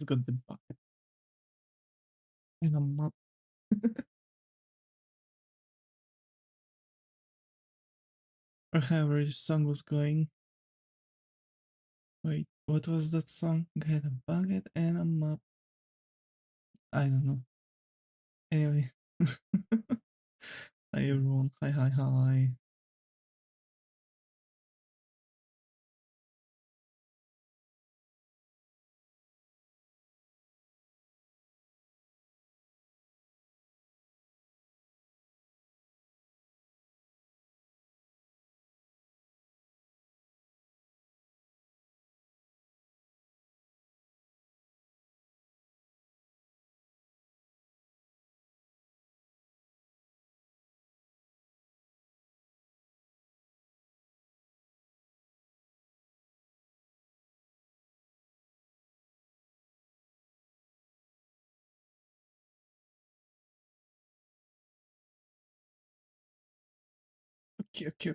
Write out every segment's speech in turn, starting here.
I've got the bucket and a mop. Or however the song was going. Wait, what was that song? Get a bucket and a mop. I don't know. Anyway. Hi everyone. Hi, hi, hi. Okay.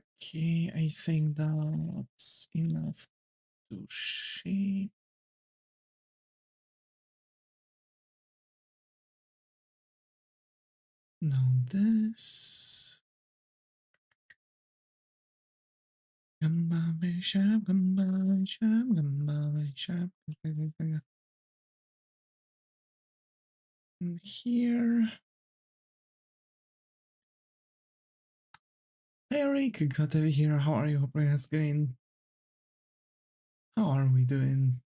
I think that's enough to shape. Now this. And here. Hey Eric, got over here. How are you? Hope it's going. How are we doing,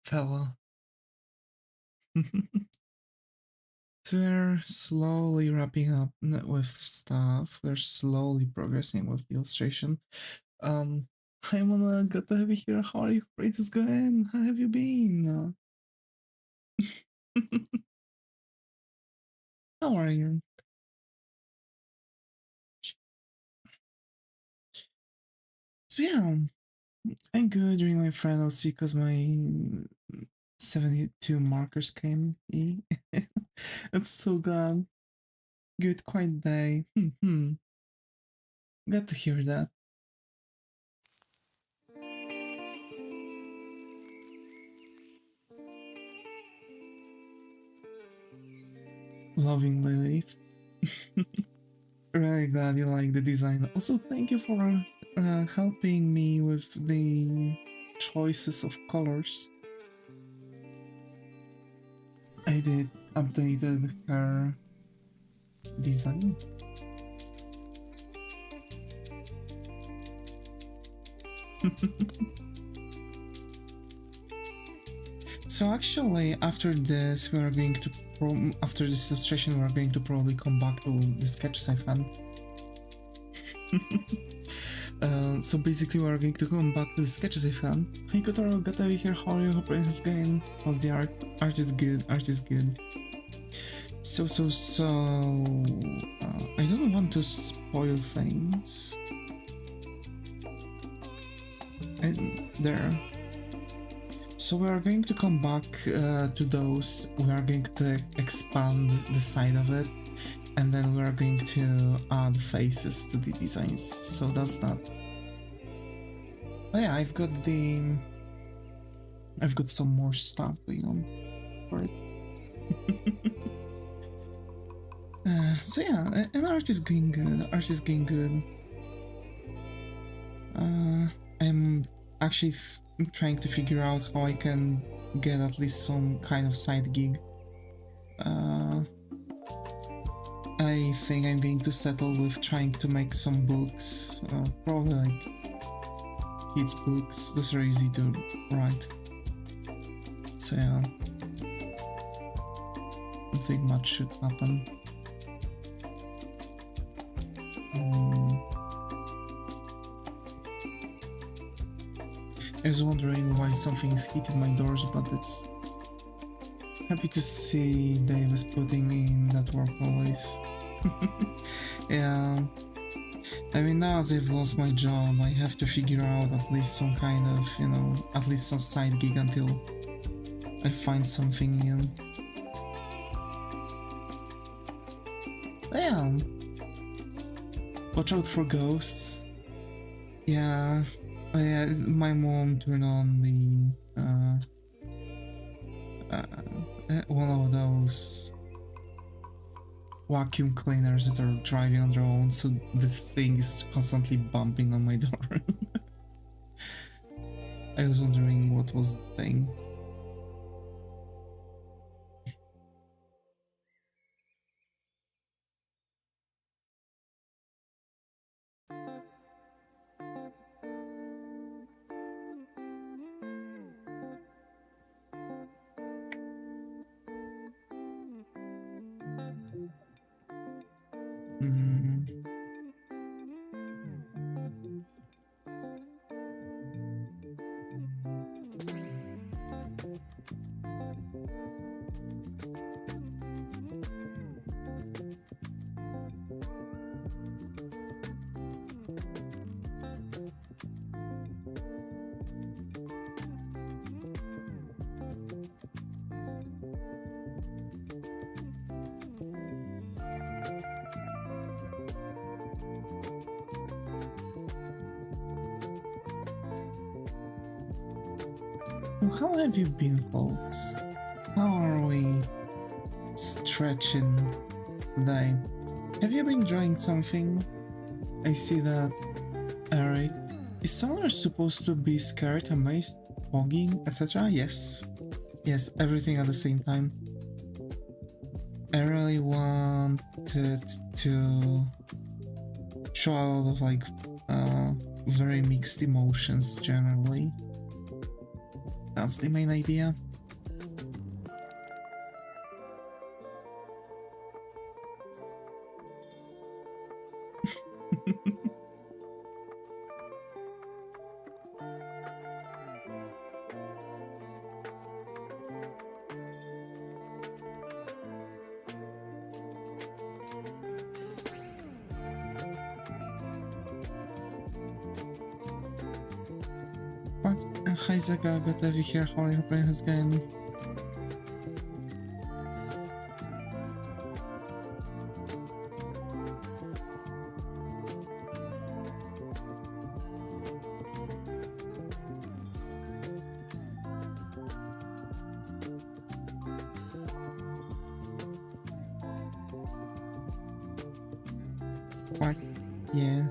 fella? So we're slowly wrapping up with stuff. We're slowly progressing with the illustration. Hi Mona, got to have you here. How are you? Great is going. How have you been? How are you? So yeah, I'm good during my final C because my 72 markers came. That's so glad. Good, quiet day. Got to hear that. Loving Lilith. Really glad you like the design. Also, thank you for helping me with the choices of colors. I did updated her design. So actually, after this, we are going to after this illustration, we are going to probably come back to the sketches I've had. So basically, we are going to come back to the sketches I've had. Hey Kotaro, got over here. How are you? Hope it's going. How's the art? Art is good. Art is good. So. I don't want to spoil things. And there. So we are going to come back to those. We are going to expand the side of it, and then we are going to add faces to the designs. So that's that. But yeah, I've got some more stuff going on for it. So yeah, and art is going good. Art is going good. I'm actually trying to figure out how I can get at least some kind of side gig. I think I'm going to settle with trying to make some books, probably like kids' books. Those are easy to write. So yeah, I think much should happen. I was wondering why something is hitting my doors, but it's happy to see Davis putting in that work always. Yeah, I mean, now as I've lost my job, I have to figure out at least some kind of, you know, at least some side gig until I find something new. Yeah, watch out for ghosts. Yeah. My mom turned on one of those vacuum cleaners that are driving on their own, so this thing is constantly bumping on my door. I was wondering what was the thing. How have you been, folks? How are we stretching today? Have you been drawing something? I see that Eric. Is someone supposed to be scared, amazed, fogging, etc.? Yes. Yes, everything at the same time. I really wanted to show a lot of like very mixed emotions generally. That's the main idea. Hi Zaga, good to have you here. How are your brain has gone? What? Yeah.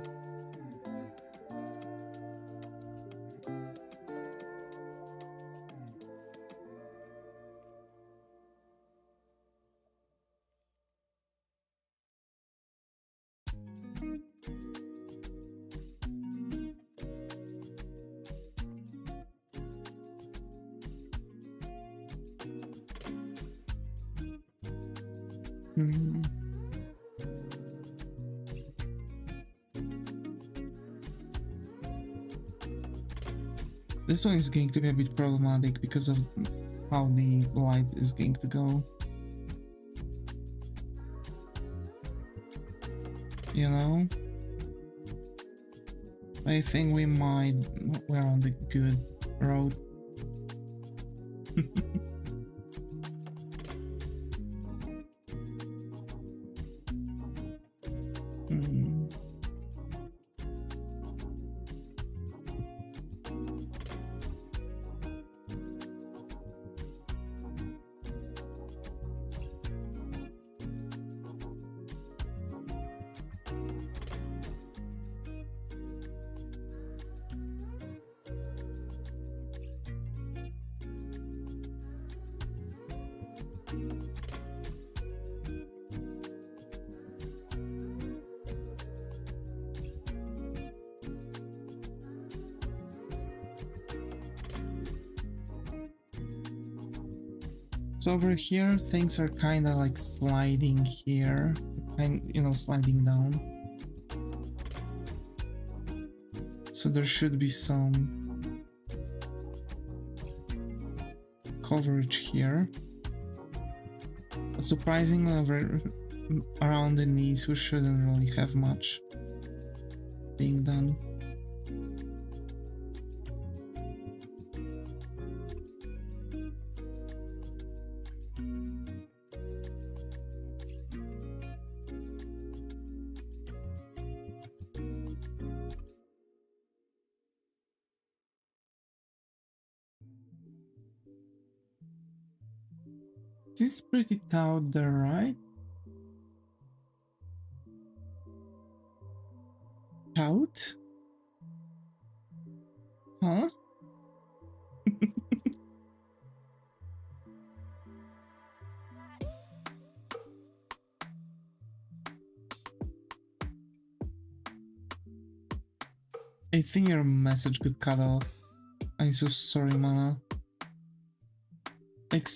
This one is going to be a bit problematic because of how the light is going to go. You know? I think we're on the good road. So over here, things are kind of like sliding here, and you know, sliding down. So there should be some coverage here. But surprisingly, over around the knees, we shouldn't really have much being done. This is pretty taut there, right? Taut? Huh? I think your message got cut off. I'm so sorry, Mana. Like,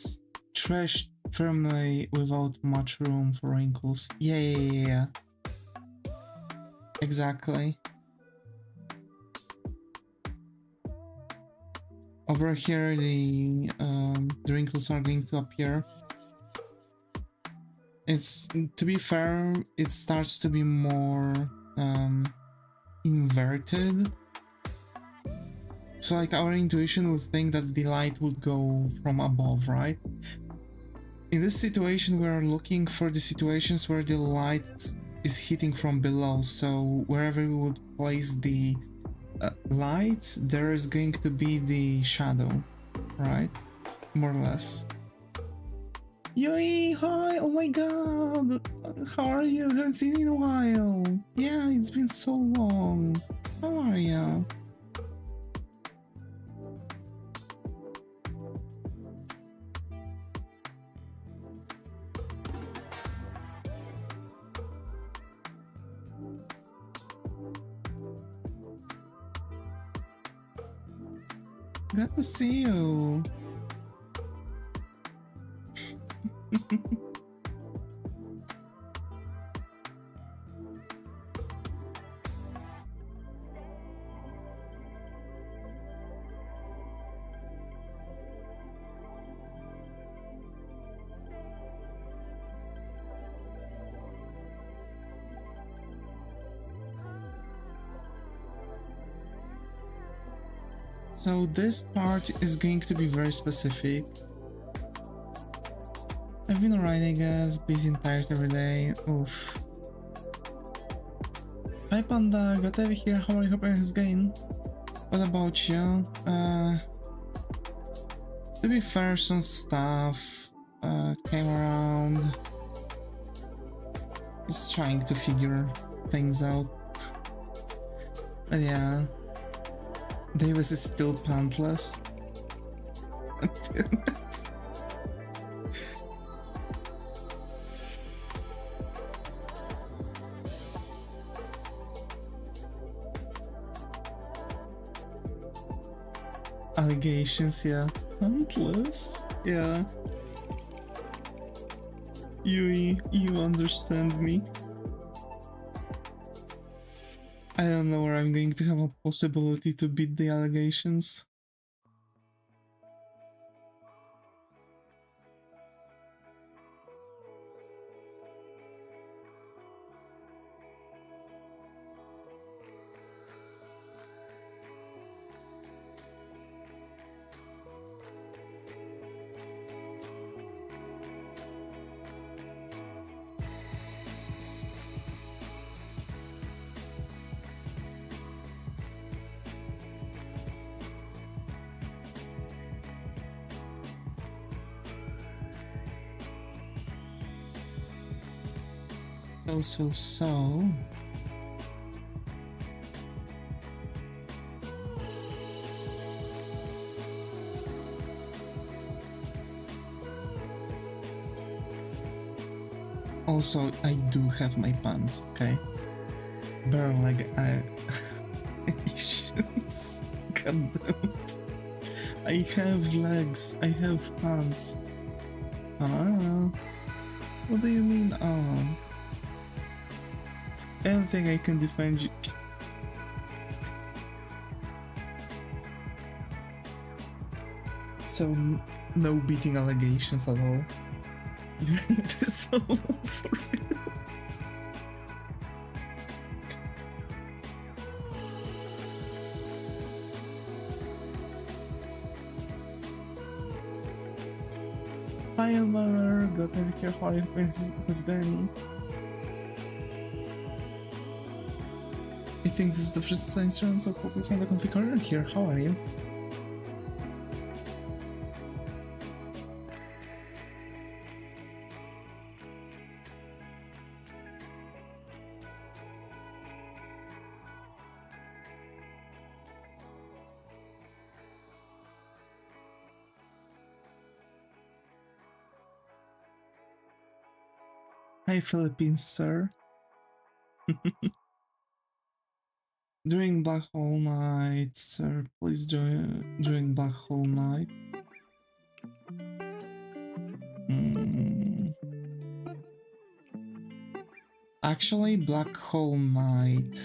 stretched firmly without much room for wrinkles. Yeah. Exactly. Over here, the wrinkles are going to appear. It's, to be fair, it starts to be more inverted. So like our intuition would think that the light would go from above, right? In this situation, we're looking for the situations where the light is hitting from below. So wherever we would place the light, there is going to be the shadow, right? More or less. Yoi, hi! Oh my god! How are you? Haven't seen you in a while. Yeah, it's been so long. How are you? Glad to see you. So this part is going to be very specific. I've been alright, I guess, busy and tired every day. Oof. Hi Panda, got over here, how are you? Hope everything's going? What about you? To be fair, some stuff came around. Just trying to figure things out. But yeah. Davis is still pantless. Allegations, yeah. Pantless? Yeah. You understand me. I don't know where I'm going to have a possibility to beat the allegations. So. Also, I do have my pants, okay? Bare leg Asians. God damn it. I have legs, I have pants. Ah. What do you mean, ah? I don't think I can defend you. So, no beating allegations at all. You're in this all for real. Hi Elmar, got over here, how is going? I think this is the first science round, so hope you find a comfy corner here. How are you? Hi Philippines, sir. During Black Hole Night, sir, please join during Black Hole Night. Mm. Actually, Black Hole Night,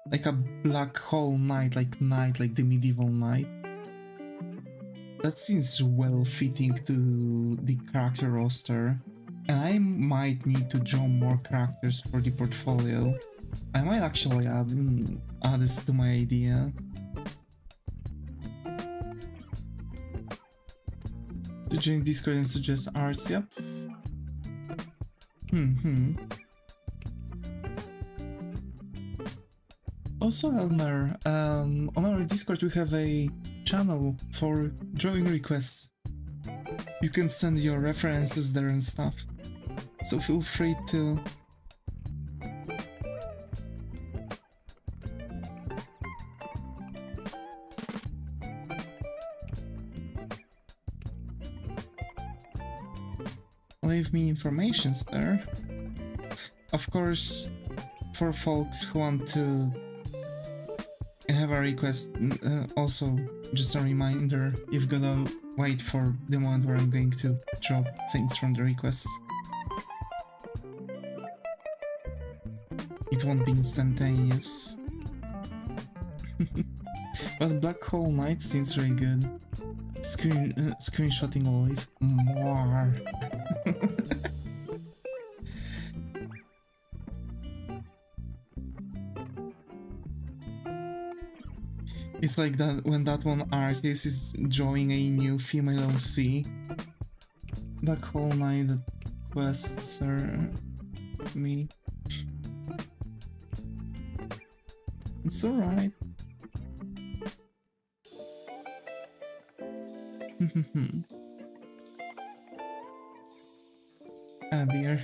like a Black Hole Night, like the medieval night. That seems well fitting to the character roster, and I might need to draw more characters for the portfolio. I might actually add this to my idea. To join Discord and suggest arts, yep. Also, Elmer, on our Discord we have a channel for drawing requests. You can send your references there and stuff, so feel free to. Leave me informations there. Of course, for folks who want to have a request, also just a reminder, you've gotta wait for the moment where I'm going to draw things from the requests. It won't be instantaneous. But Black Hole Night seems really good. Screenshotting will leave more. It's like that when that one artist is drawing a new female OC. Black Hole Night quests are me. It's alright. Ah dear.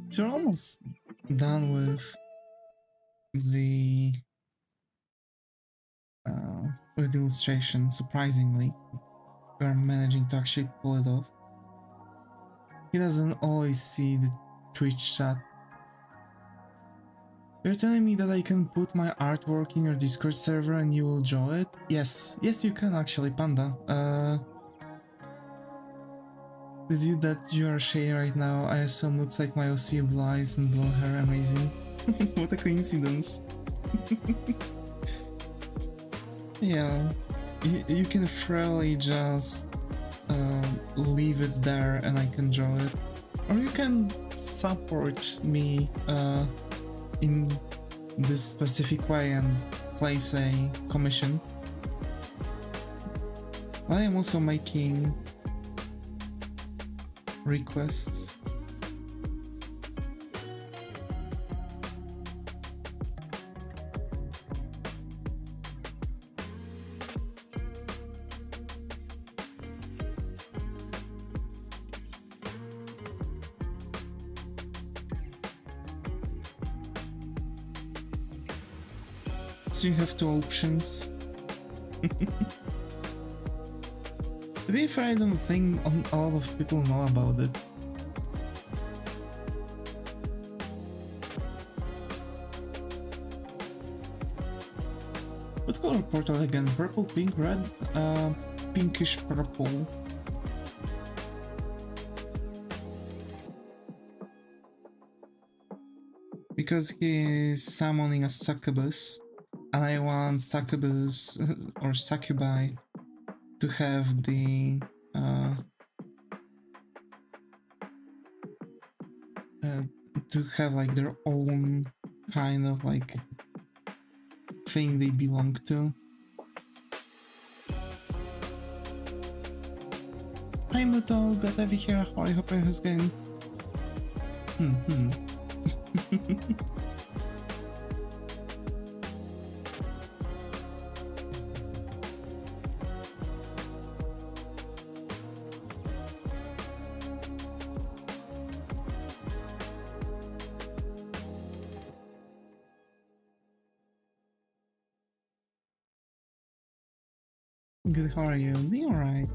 So we're almost done with the illustration. Surprisingly, we're managing to actually pull it off. He doesn't always see the Twitch chat. You're telling me that I can put my artwork in your Discord server and you will draw it? Yes, you can actually, Panda. The dude that you are shading right now, I assume looks like my OC, blue eyes and blonde hair. Amazing. What a coincidence. Yeah, you can freely just leave it there and I can draw it. Or you can support me in this specific way and place a commission. I am also making requests. So you have two options. To be fair, I don't think a lot of people know about it. What color portal again? Purple, pink, red? Pinkish purple. Because he is summoning a succubus, and I want succubus or succubi to have the to have like their own kind of like thing they belong to. Hi Muto, got to here. How I hope it has been. Good, how are you? Doing alright.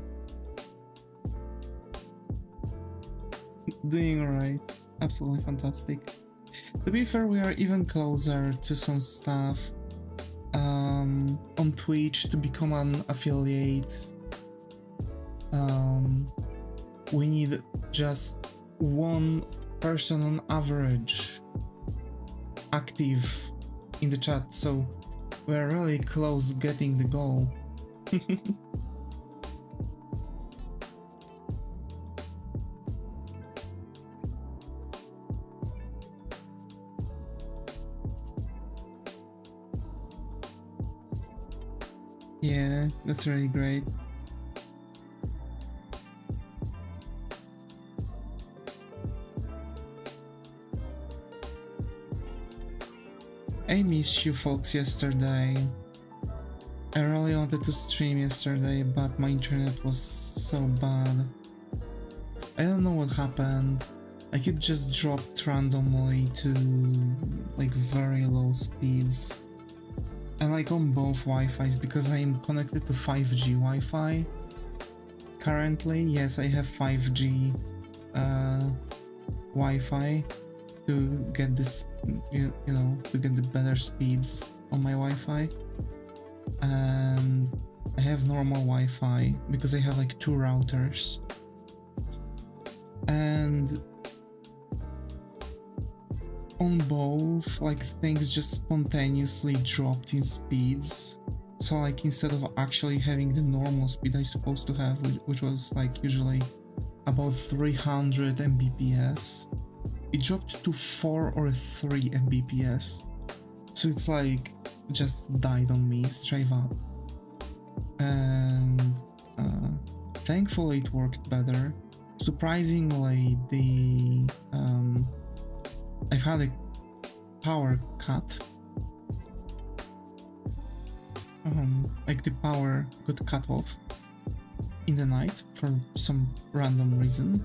Doing alright. Absolutely fantastic. To be fair, we are even closer to some stuff on Twitch to become an affiliate. We need just one person on average active in the chat, so we're really close getting the goal. Yeah, that's really great. I missed you folks yesterday. I really wanted to stream yesterday, but my internet was so bad. I don't know what happened. Like it just dropped randomly to like very low speeds. And like on both Wi-Fi's because I am connected to 5G Wi-Fi. Currently, yes, I have 5G Wi-Fi to get this, you know, to get the better speeds on my Wi-Fi. And I have normal Wi-Fi because I have like two routers. And on both, like things just spontaneously dropped in speeds. So like instead of actually having the normal speed I supposed to have, which was like usually about 300 Mbps, it dropped to 4 or 3 Mbps. So it's like just died on me straight up. And thankfully it worked better. Surprisingly, I've had a power cut. Like the power got cut off in the night for some random reason.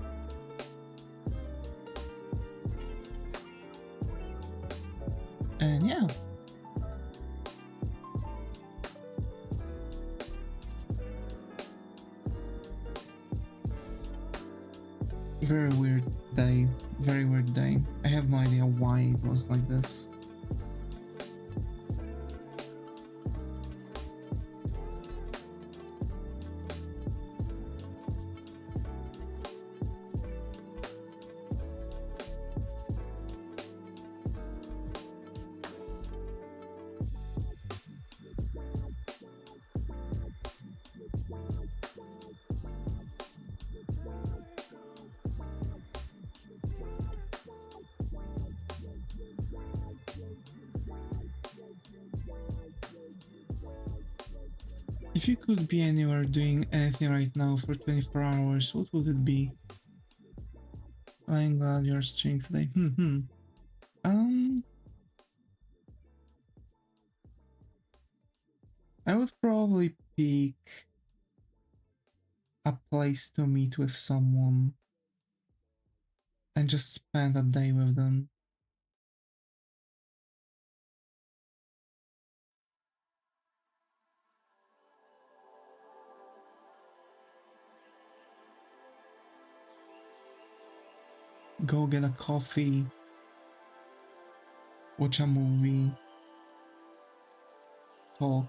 And yeah. Very weird day. Very weird day. I have no idea why it was like this. If you could be anywhere doing anything right now for 24 hours, what would it be? I'm glad you're streaming today. I would probably pick a place to meet with someone and just spend a day with them. Go get a coffee, watch a movie, talk.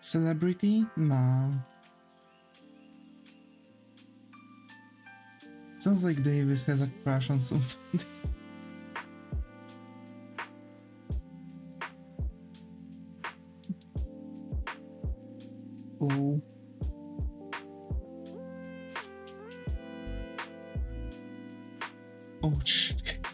Celebrity? Nah. Sounds like Davis has a crush on something. Oh. Oh shit.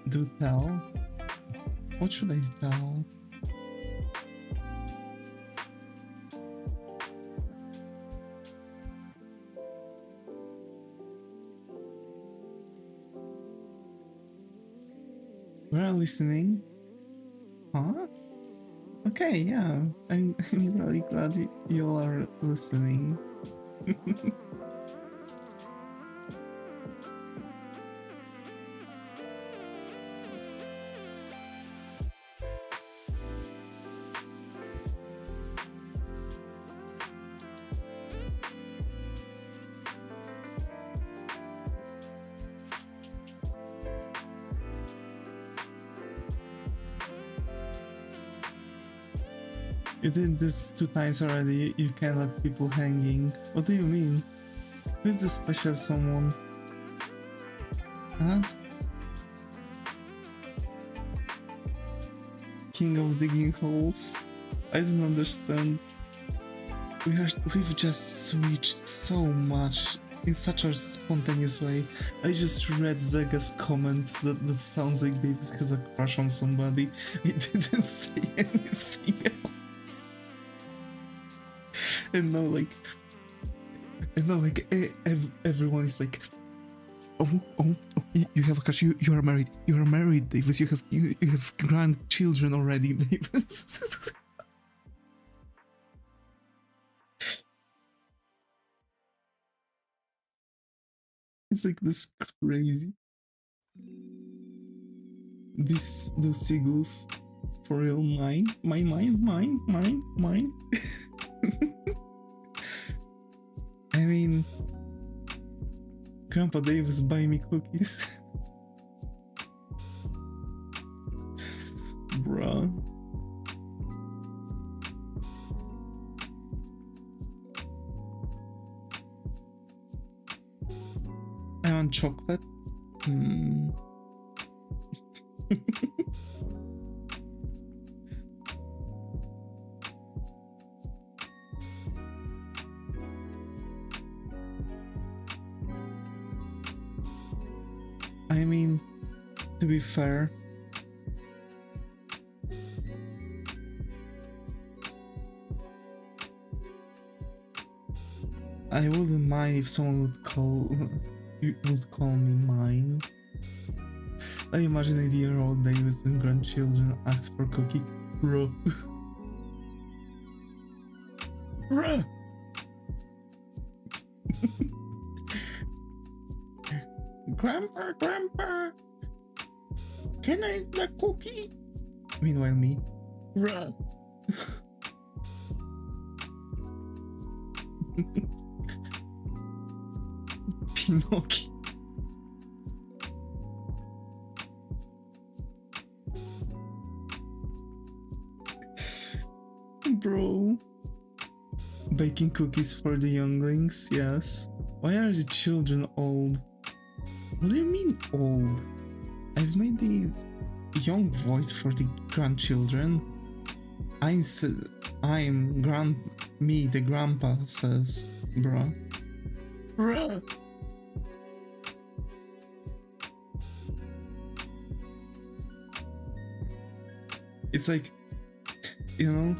Do tell? What should I tell? We're listening? Huh? Okay, yeah. I'm really glad you all are listening. You did this 2 times already, you can't let people hanging. What do you mean? Who's the special someone? Huh? King of digging holes? I don't understand. We've just switched so much in such a spontaneous way. I just read Zega's comments that sounds like Davis has a crush on somebody. He didn't say anything else. And now everyone is like, oh, you have a crush, you are married, Davis, you have grandchildren already, Davis. It's like this crazy. Those seagulls, for real, mine. I mean, Grandpa Davis buy me cookies. Bruh. I want chocolate. I mean, to be fair, I wouldn't mind if someone would call me mine. I imagine 80-year-old Davis with grandchildren asks for cookie. Bro. Bruh! Grandpa, can I eat the cookie? Meanwhile, me. Bruh. Pinocchio. Bro. Baking cookies for the younglings, yes. Why are the children old? What do you mean old? I've made the young voice for the grandchildren. Me, the grandpa says, bruh. Bruh. It's like, you know,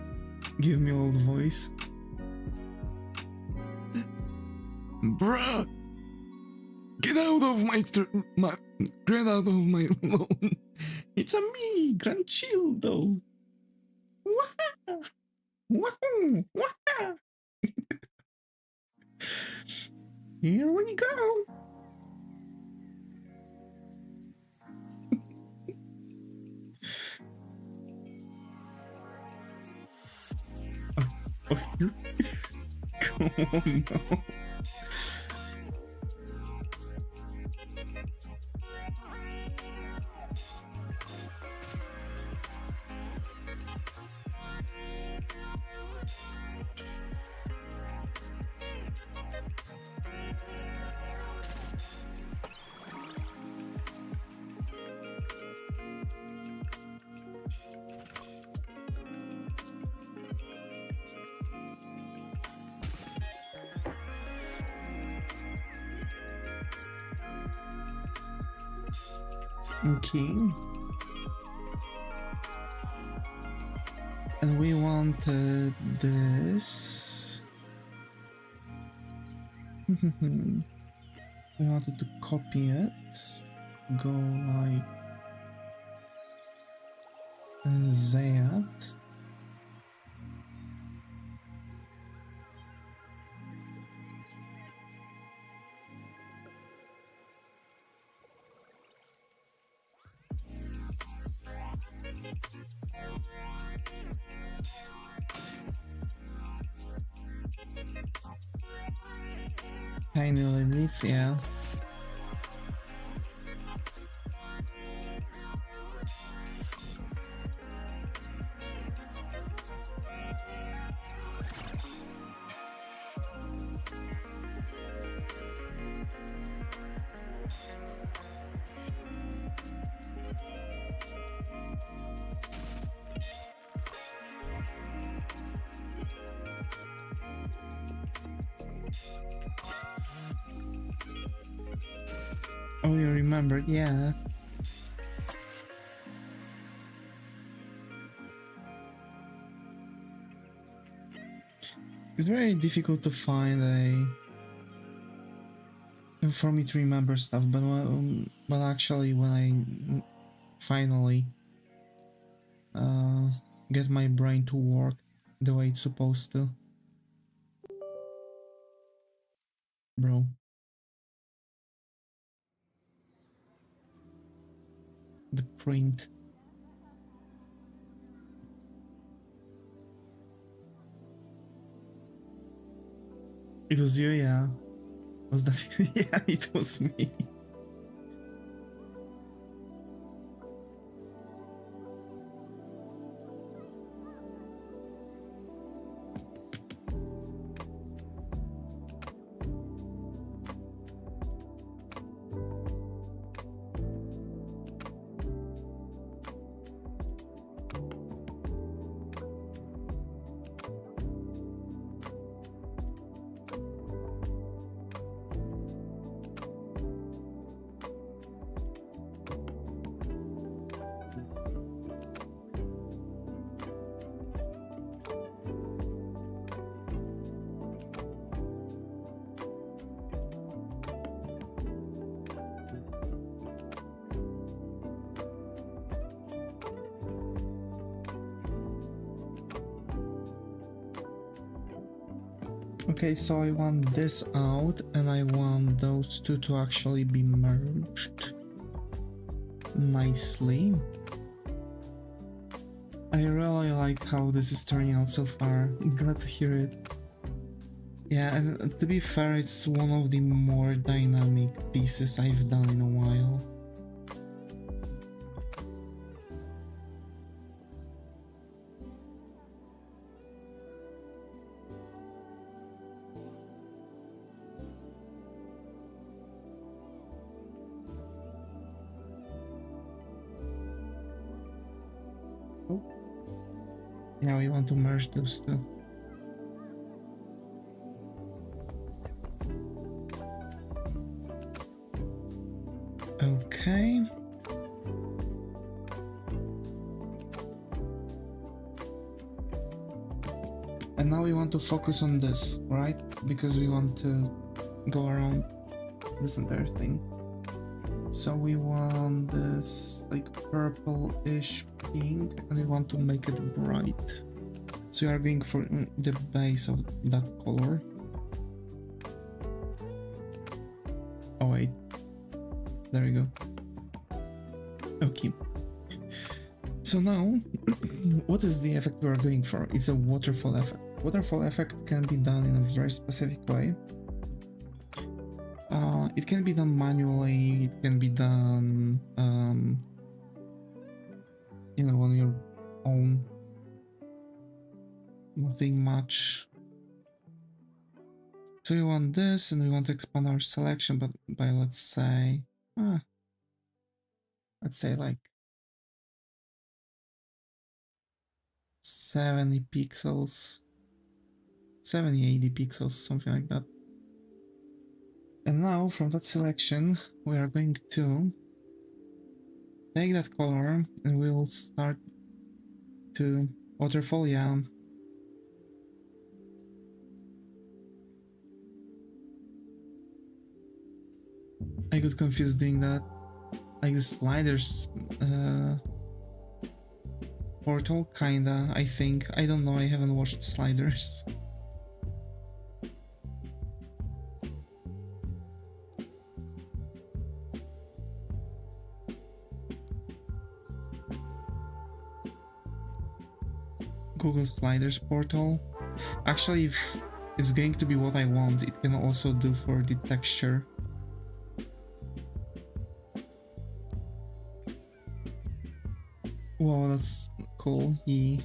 give me old voice. Bruh! Get out of my lawn! It's a me, grandchildo! Wah! Wah! Wah! Here we go! Oh, come on now. Okay. And we wanted this. We wanted to copy it. Go like that. Tiny leaf, yeah. Oh, you remembered, yeah. It's very difficult to find for me to remember stuff, but actually when I finally get my brain to work the way it's supposed to. Bro. The print. It was you, yeah. Was that? Yeah, it was me. Okay, so I want this out and I want those two to actually be merged nicely. I really like how this is turning out so far. Glad to hear it. Yeah, and to be fair, it's one of the more dynamic pieces I've done in a while. Now we want to merge those two. Okay. And now we want to focus on this, right? Because we want to go around this entire thing. So we want this like purple-ish pink and we want to make it bright. So we are going for the base of that color. Oh wait, there we go. Okay. So now, what is the effect we are going for? It's a waterfall effect. Waterfall effect can be done in a very specific way. It can be done manually, it can be done, you know, on your own. Nothing much. So we want this, and we want to expand our selection, but by let's say like 70 pixels, 70, 80 pixels, something like that. And now from that selection, we are going to take that color and we'll start to waterfall, yeah. I got confused doing that. Like the sliders portal, kinda, I think. I don't know, I haven't watched sliders. Google sliders portal. Actually, if it's going to be what I want, it can also do for the texture. Wow, that's cool. Yeah.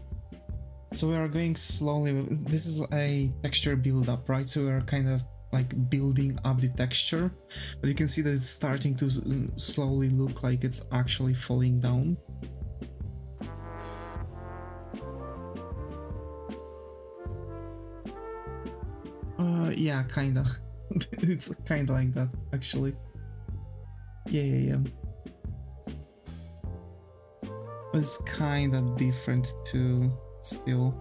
So we are going slowly. This is a texture build up, right? So we are kind of like building up the texture, but you can see that it's starting to slowly look like it's actually falling down. Yeah, kinda. It's kinda like that, actually. Yeah. But it's kinda different too, still.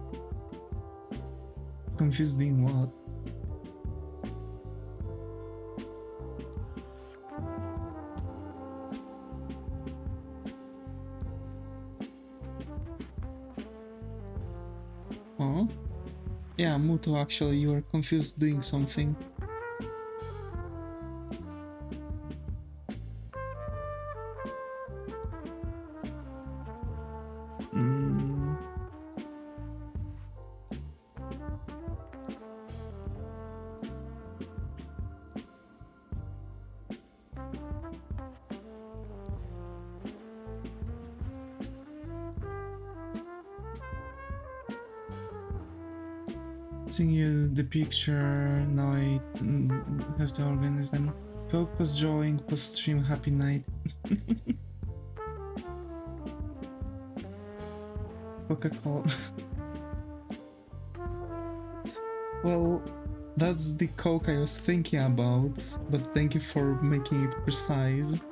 Confused in what? Oh? Yeah, Muto, actually, you are confused doing something. Seeing you the picture, now I have to organize them. Coke plus drawing plus stream, happy night. Coca-Cola. Well, that's the Coke I was thinking about, but thank you for making it precise.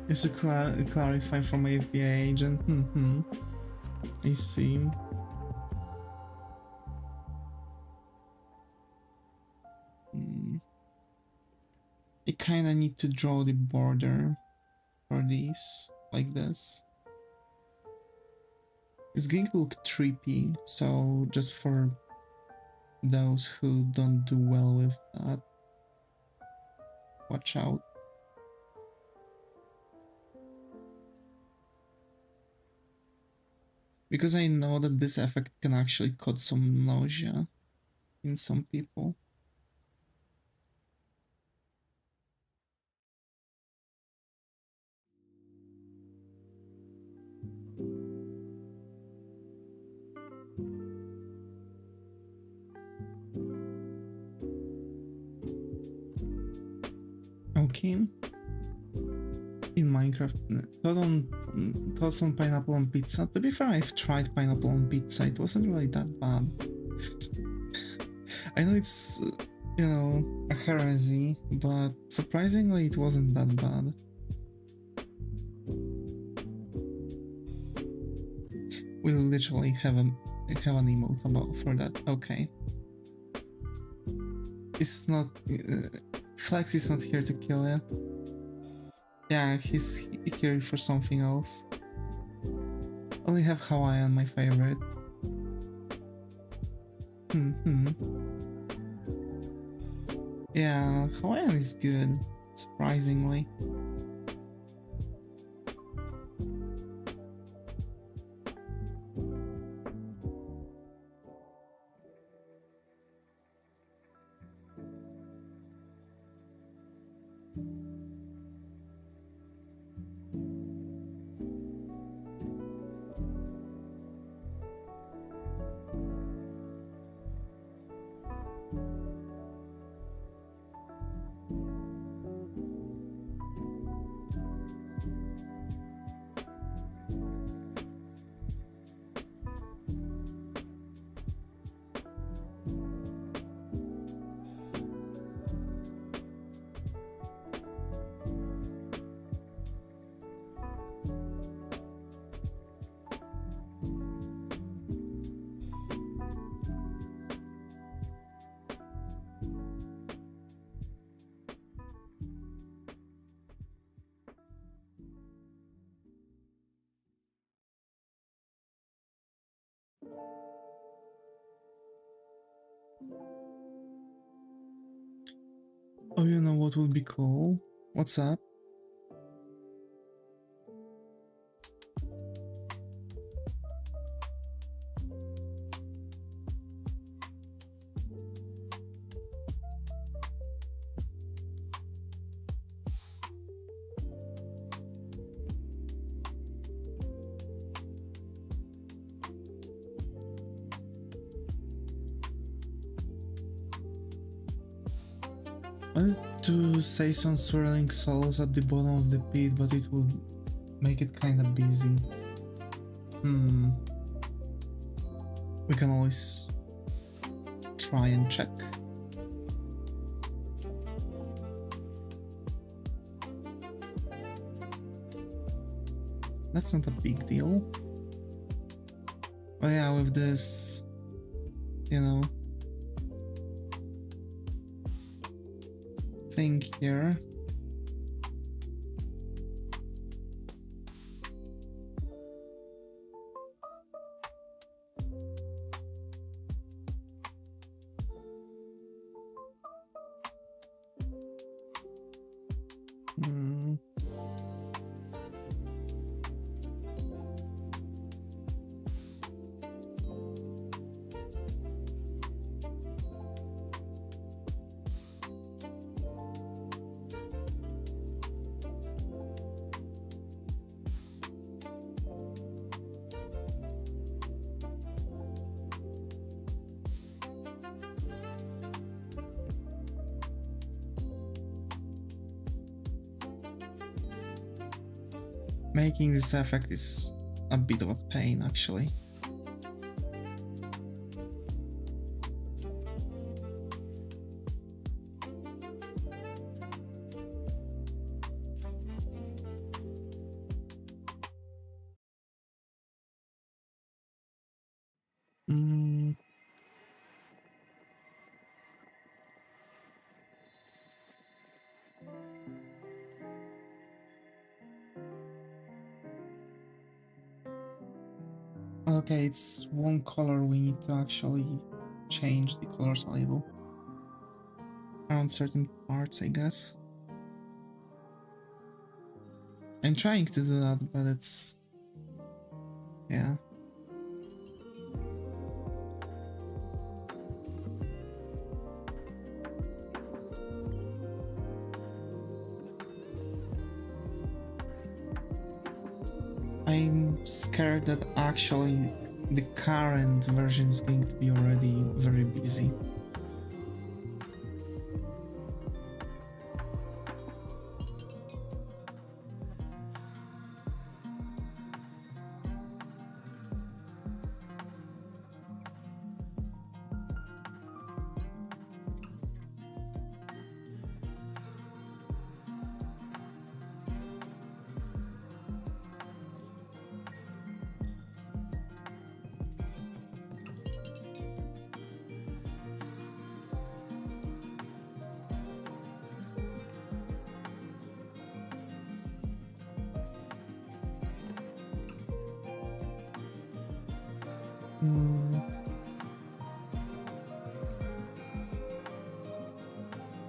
Just to clarify from my FBI agent. I see. I kinda need to draw the border for these, like this. It's going to look trippy, so just for those who don't do well with that, watch out. Because I know that this effect can actually cause some nausea in some people. Okay. In Minecraft, thoughts on pineapple on pizza. To be fair, I've tried pineapple on pizza. It wasn't really that bad. I know it's, you know, a heresy, but surprisingly, it wasn't that bad. We literally have an emote about for that. Okay. It's not. Flex is not here to kill you. Yeah, he's here for something else. Only have Hawaiian, my favorite. Yeah, Hawaiian is good, surprisingly. Oh, you know what would be cool? What's up? I wanted to say some swirling solos at the bottom of the pit, but it would make it kinda busy. We can always try and check. That's not a big deal. But yeah, with this, you know, thing here. Making this effect is a bit of a pain, actually. Okay, it's one color. We need to actually change the colors a little around certain parts, I guess. I'm trying to do that, but it's... yeah. I'm scared that actually the current version is going to be already very busy.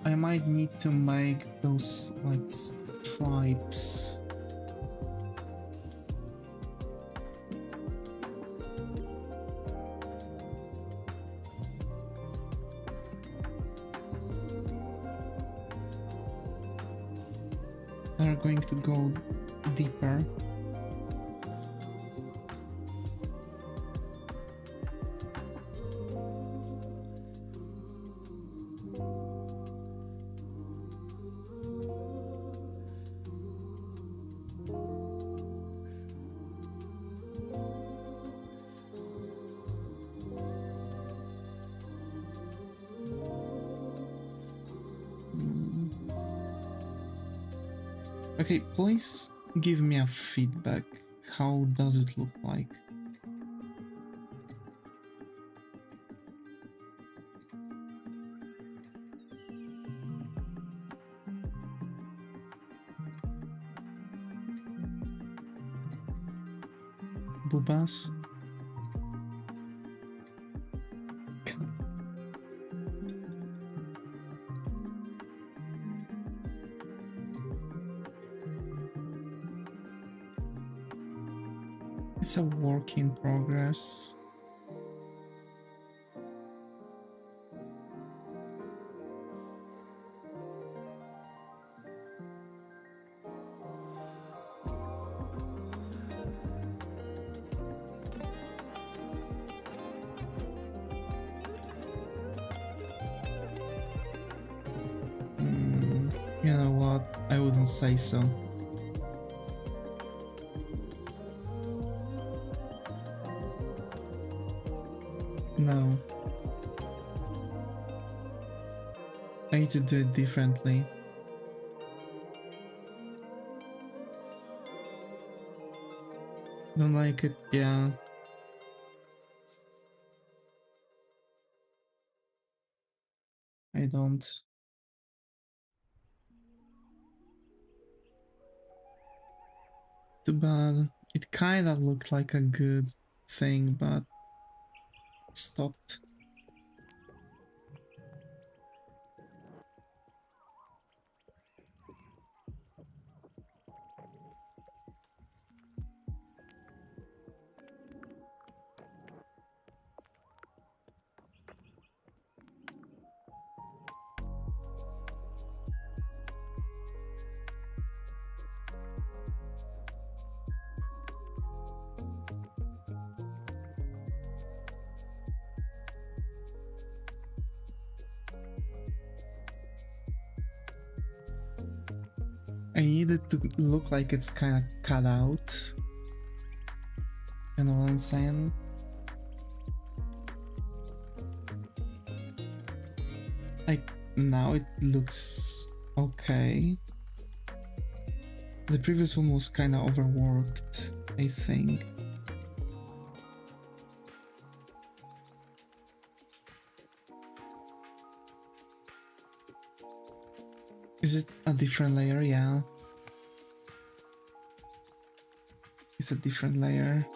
I might need to make those like stripes. They're going to go deeper. Okay, please give me a feedback. How does it look like? Boobas? It's a work in progress. You know what? I wouldn't say so. No. I need to do it differently. Don't like it? Yeah. I don't. Too bad. It kinda looked like a good thing, but it stopped. I need it to look like it's kinda cut out. You know what I'm saying? Like, now it looks okay. The previous one was kinda overworked, I think. Is it a different layer? Yeah. It's a different layer.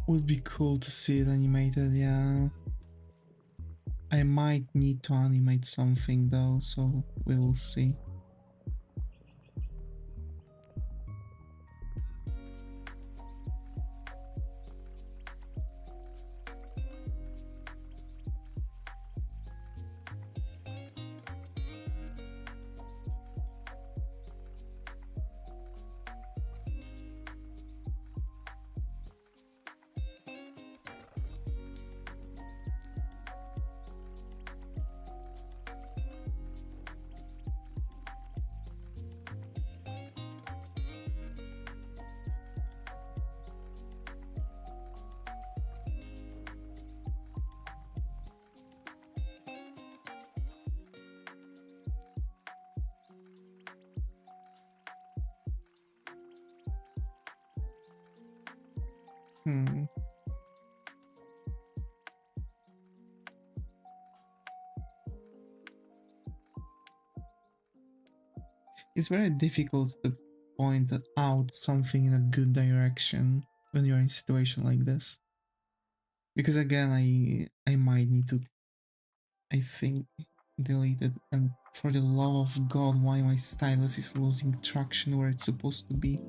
Would be cool to see it animated, yeah. I might need to animate something though, so we will see. It's very difficult to point out something in a good direction when you're in a situation like this. Because again, I might need to, I think, delete it. And for the love of God, why my stylus is losing traction where it's supposed to be?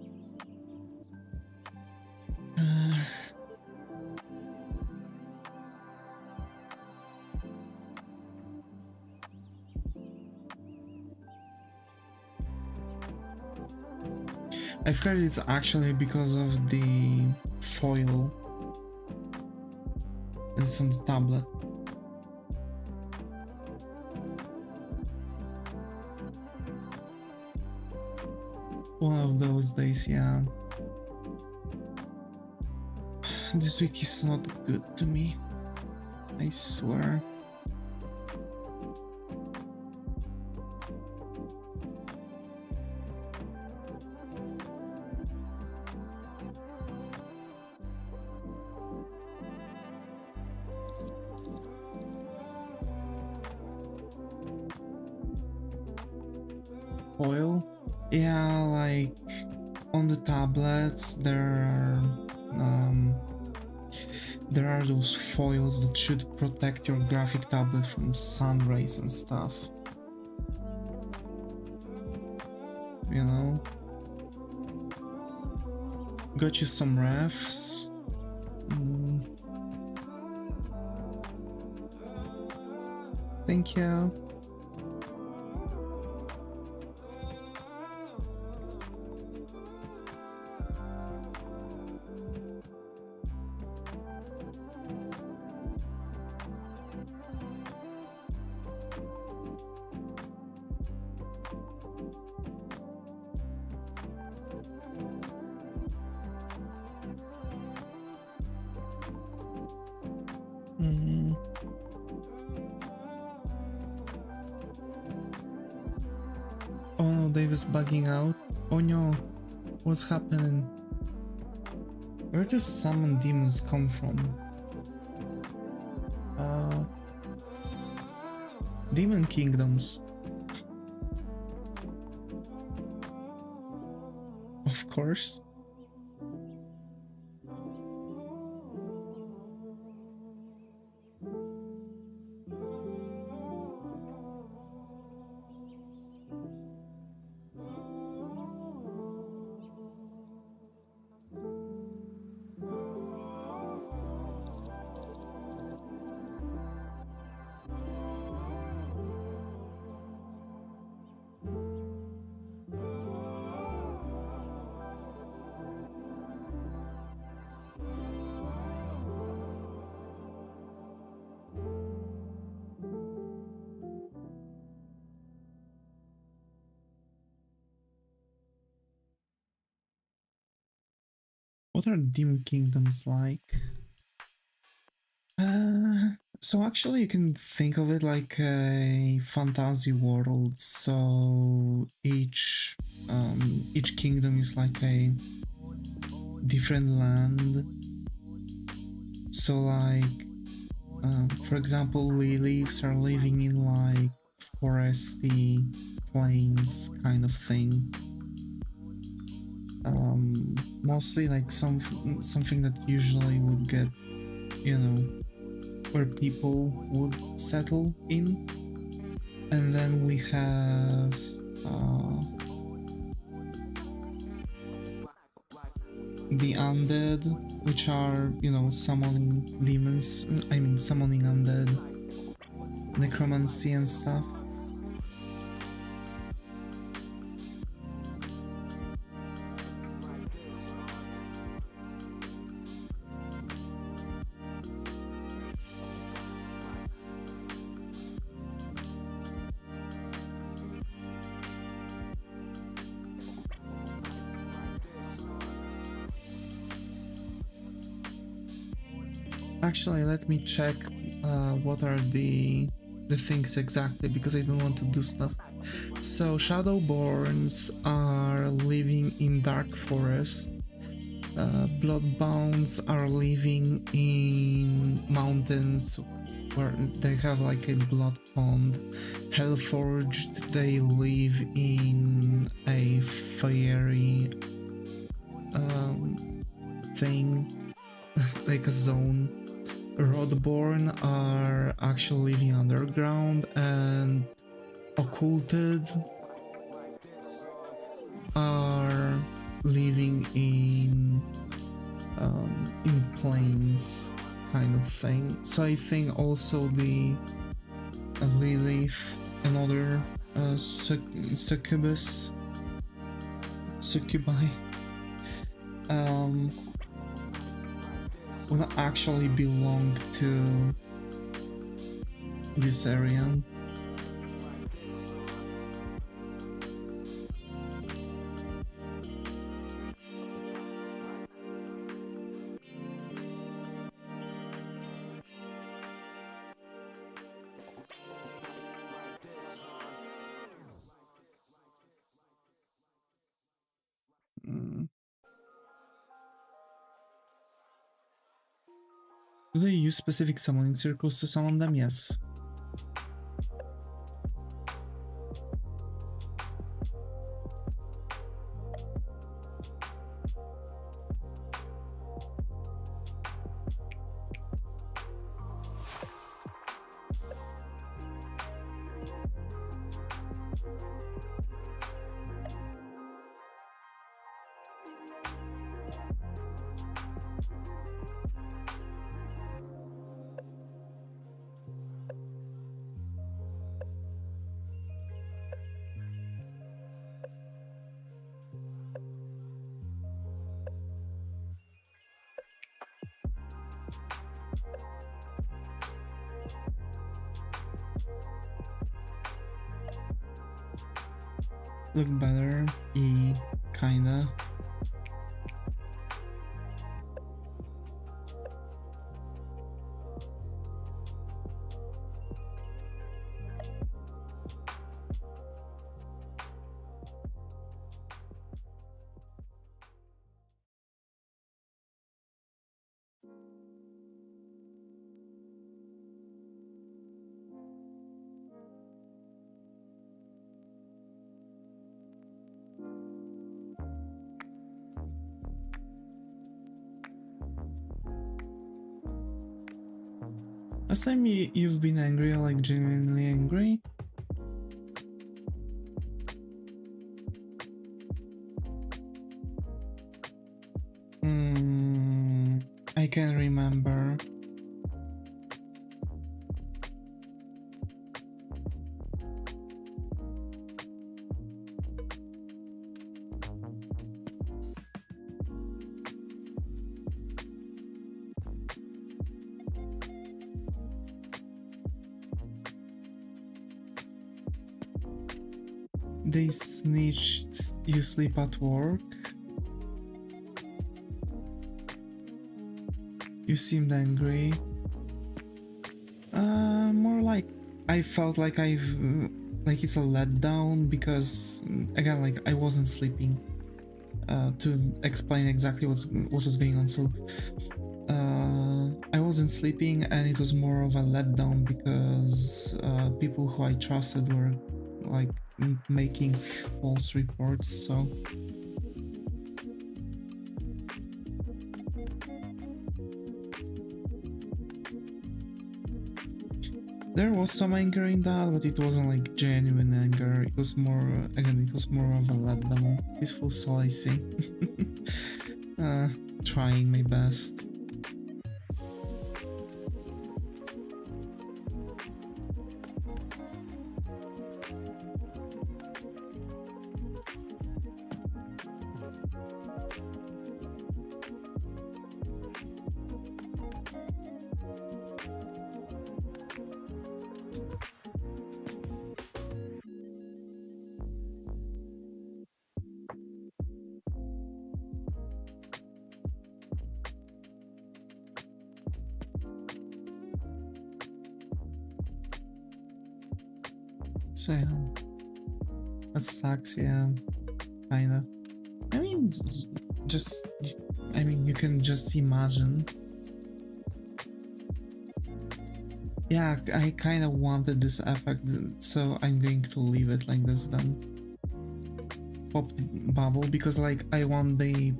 I've heard it's actually because of the foil. It's on the tablet. One of those days, yeah. This week is not good to me. I swear. Foil? Yeah, like on the tablets there are there are those foils that should protect your graphic tablet from sun rays and stuff. You know? Got you some refs. Thank you. Oh no, Dave is bugging out. Oh no, what's happening? Where do summon demons come from? Demon kingdoms. Of course. What are demon kingdoms like? So actually you can think of it like a fantasy world. So each kingdom is like a different land. So like, for example, leaves are living in like foresty plains kind of thing. Mostly like something that usually would get, you know, where people would settle in. And then we have the undead, which are, you know, summoning demons, summoning undead, necromancy and stuff. Actually, let me check what are the things exactly, because I don't want to do stuff. So Shadowborns are living in dark forest. Bloodbounds are living in mountains where they have like a blood pond. Hellforged, they live in a fiery thing, like a zone. Rodborn are actually living underground, and occulted are living in plains kind of thing. So I think also the Lilith and other succubi would actually belong to this area. Do they use specific summoning circles to summon them? Yes. look better. Kinda. Last time you've been angry, like genuinely angry? I can't remember. They snitched you sleep at work? You seemed angry. More like I felt like like it's a letdown because again, like I wasn't sleeping. To explain exactly what was going on, so I wasn't sleeping, and it was more of a letdown because people who I trusted were like making false reports. So there was some anger in that, but it wasn't like genuine anger. It was more, again, it was more of a letdown. Peaceful slicing. Trying my best. So yeah, that sucks, yeah, kinda. I mean, just, I mean, you can just imagine. Yeah, I kinda wanted this effect, so I'm going to leave it like this then. Pop bubble, because like I want the...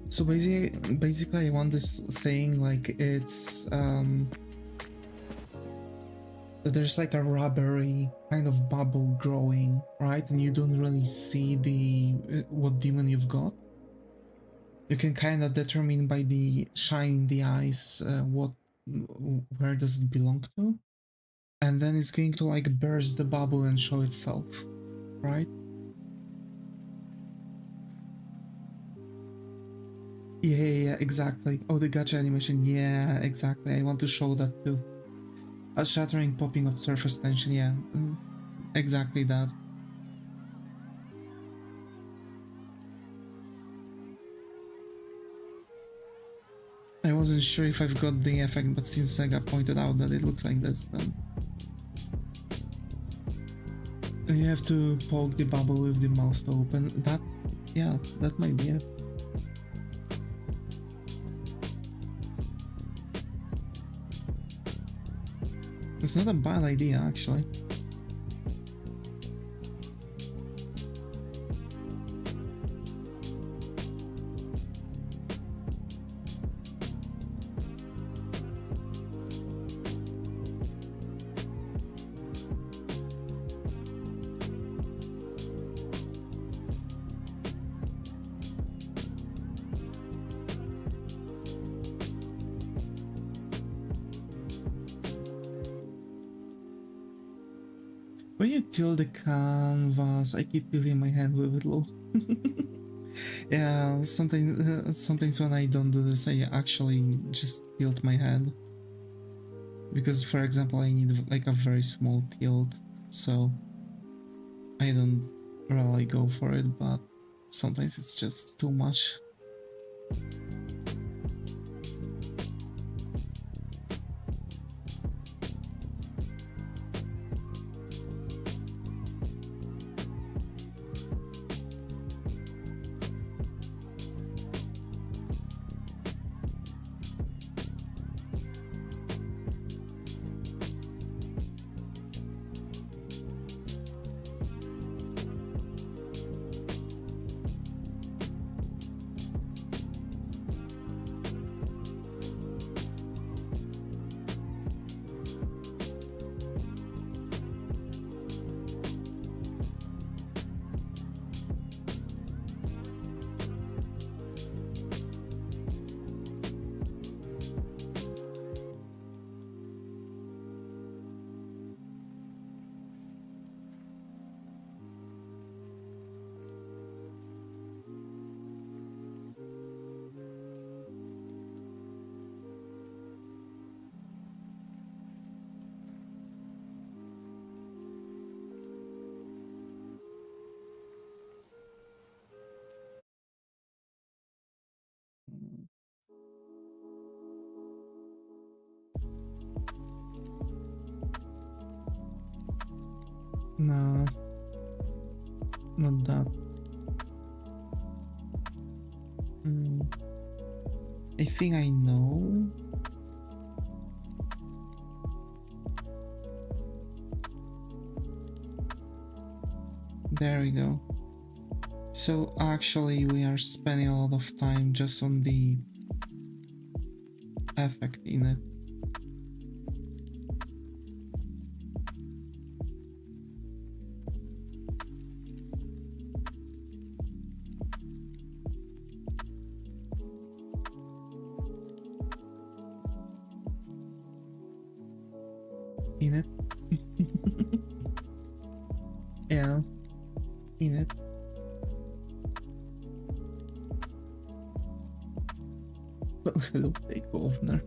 So basically I want this thing, like it's there's like a rubbery kind of bubble growing, right? And you don't really see the what demon you've got. You can kind of determine by the shine in the eyes where does it belong to, and then it's going to like burst the bubble and show itself, right? Yeah, exactly. Oh, the gacha animation. Yeah, exactly. I want to show that too. A shattering popping of surface tension, yeah. Exactly that. I wasn't sure if I've got the effect, but since Sega pointed out that it looks like this, then... You have to poke the bubble with the mouth to open. That... yeah, that might be it. It's not a bad idea, actually. When you tilt the canvas, I keep tilting my hand with it low. Yeah, sometimes when I don't do this, I actually just tilt my head. Because, for example, I need like a very small tilt, so I don't really go for it, but sometimes it's just too much. No, not that. I think I know. There we go. So actually we are spending a lot of time just on the effect in it. In it. Yeah, in it. Well, hello, big governor.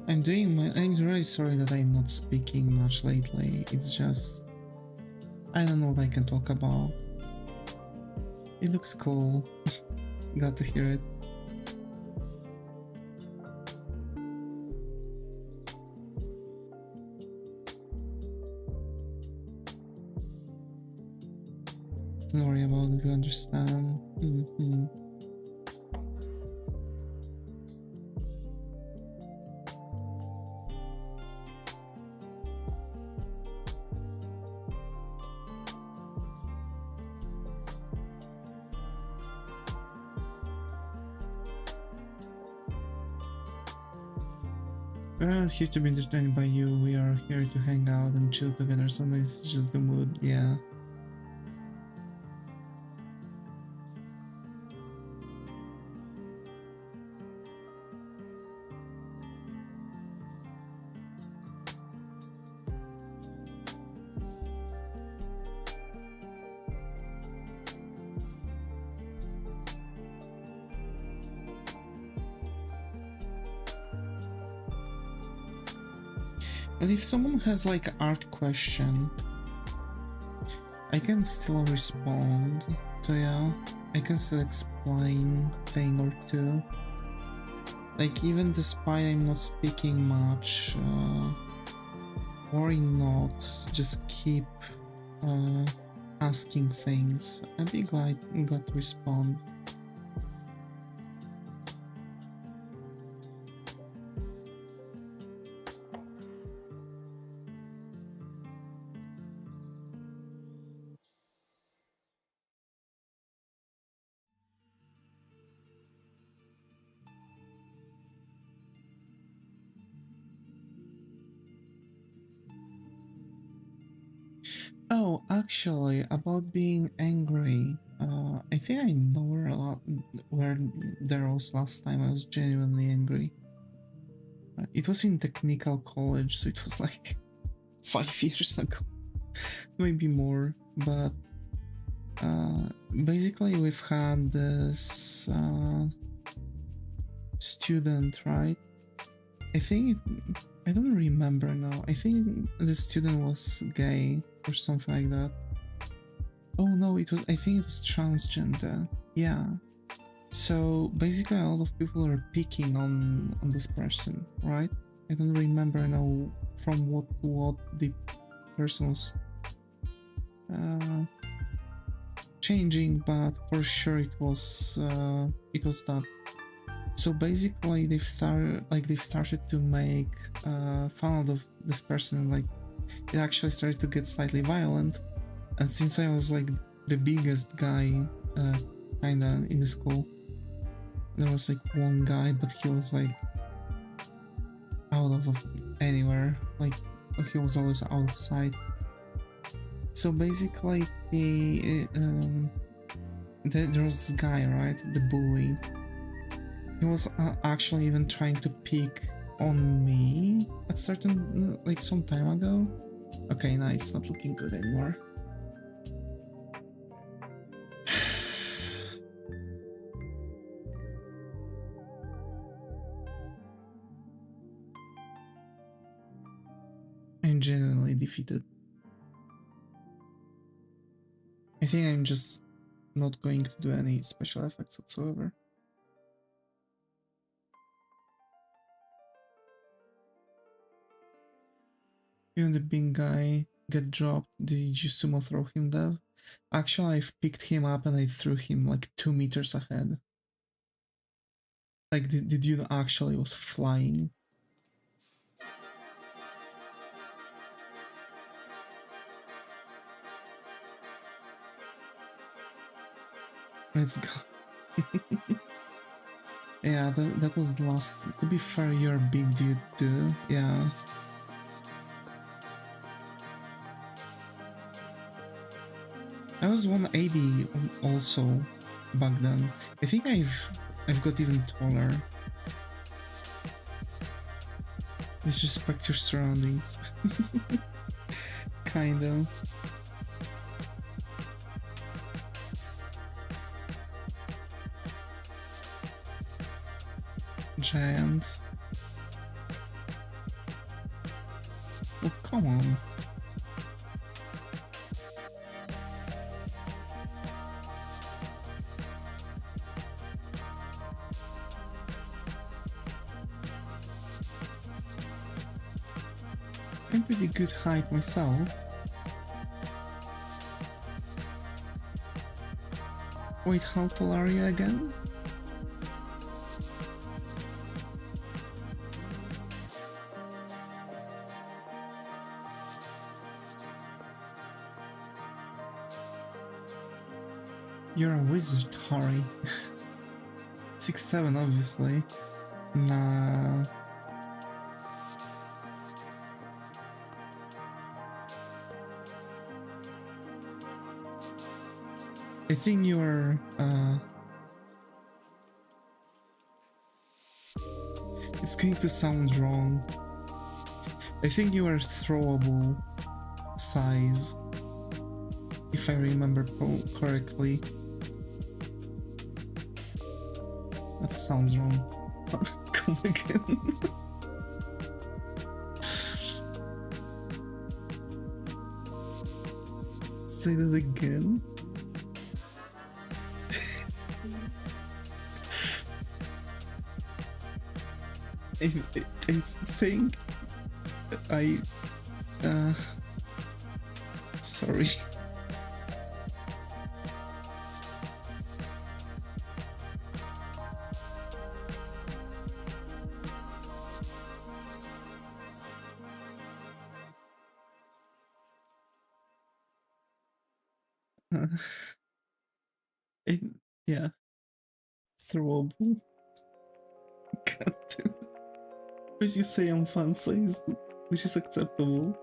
I'm really sorry that I'm not speaking much lately. It's just, I don't know what I can talk about. It looks cool. Got to hear it. Don't worry about it, you understand. We're not here to be entertained by you, we are here to hang out and chill together. Sometimes it's just the mood, yeah. But if someone has like an art question, I can still respond to you. I can still explain thing or two. Like even despite I'm not speaking much, worry not, just keep asking things. I'd be glad to respond. Oh, actually, about being angry, I think I know where there was last time I was genuinely angry. It was in technical college, so it was like 5 years ago, maybe more. But basically, we've had this student, right? I don't remember now. I think the student was gay or something like that. Oh no, I think it was transgender. Yeah. So basically a lot of people are picking on this person, right? I don't remember now from what the person was changing, but for sure it was that. So basically they've started to make fun of this person. Like it actually started to get slightly violent, and since I was like the biggest guy kinda in the school, there was like one guy, but he was like out of anywhere, like he was always out of sight. So basically there was this guy, right, the bully. He was actually even trying to pick on me at certain, like some time ago. Okay, now it's not looking good anymore. I'm genuinely defeated. I think I'm just not going to do any special effects whatsoever. Even the big guy get dropped. Did you sumo throw him dead? Actually, I've picked him up and I threw him like 2 meters ahead. Like the dude actually was flying. Let's go. Yeah, that was the last. To be fair, you're a big dude too. Yeah. I was 180 also back then. I think I've got even taller. Disrespect your surroundings. Kinda. Giants. Oh, come on. I'm pretty good height myself. Wait, how tall are you again? You're a wizard, Harry. 6'7", obviously. Nah. I think you're, it's going to sound wrong. I think you are throwable size, if I remember correctly. That sounds wrong. Come again. say that again? I think I sorry. It, yeah, throwable. God damn. First you say I'm fan-sized, which is acceptable.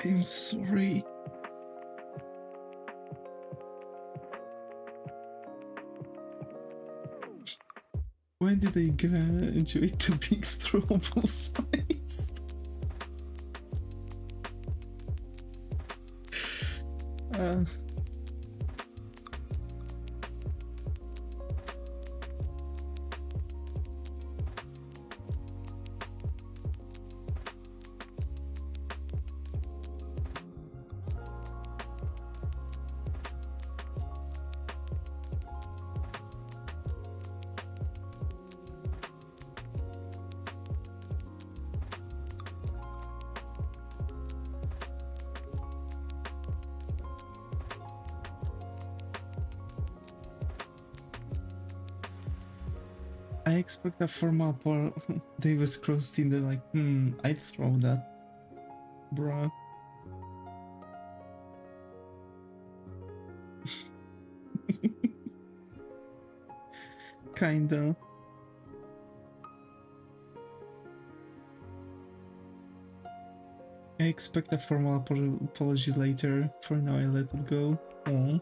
I'm sorry. When did I graduate to being throwable sized? I expect a formal Davis crossed in there like, I'd throw that. Bruh. Kinda. I expect a formal apology later. For now, I let it go. Oh.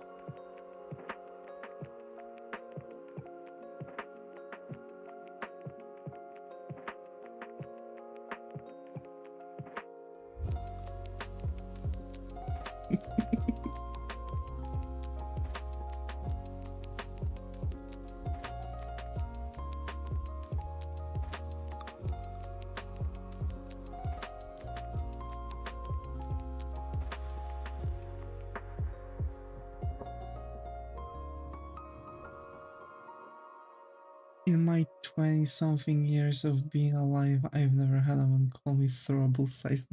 In my 20-something years of being alive, I've never had anyone call me throwable sized.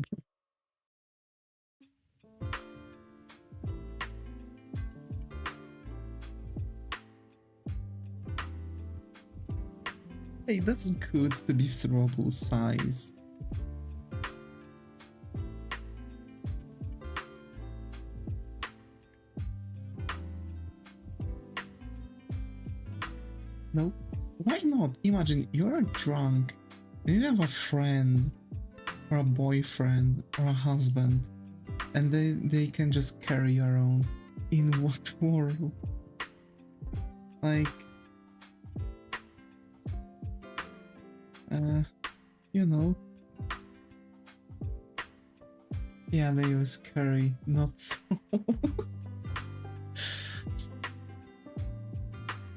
Hey, that's good to be throwable size. No? Why not? Imagine you're drunk, and you have a friend, or a boyfriend, or a husband, and they can just carry you around. In what world? Like, you know. Yeah, they use carry, not throw.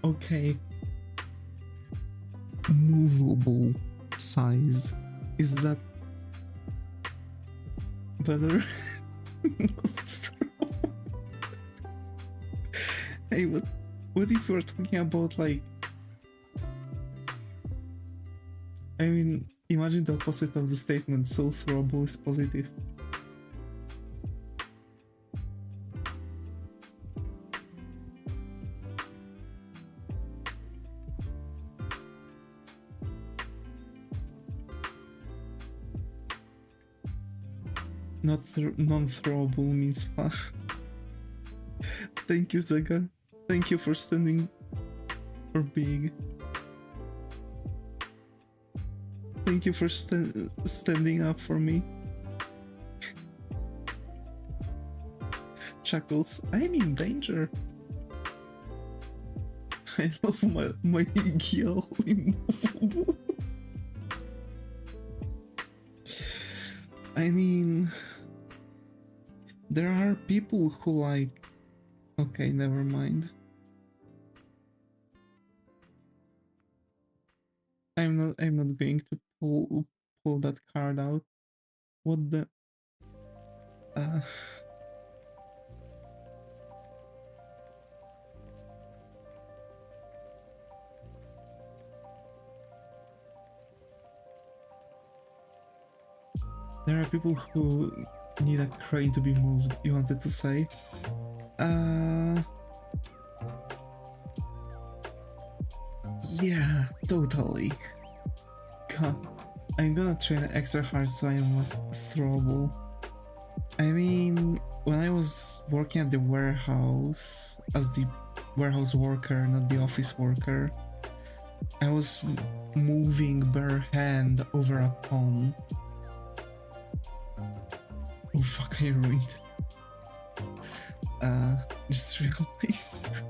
Okay. Movable size. Is that better? Hey, what if we're talking about, like, I mean, imagine the opposite of the statement, so throwable is positive. Not non-throwable means fun. Thank you, Zaga. Thank you for standing for big. Thank you for standing up for me. Chuckles. I'm in danger. I love my Gil immovable. I mean, there are people who like... Okay, never mind. I'm not going to pull that card out. What the uh there are people who need a crane to be moved, you wanted to say? Yeah, totally. God, I'm gonna train extra hard so I am less throwable. I mean, when I was working at the warehouse as the warehouse worker, not the office worker, I was moving bare hand over a ton. Oh fuck, I ruined. Just realized.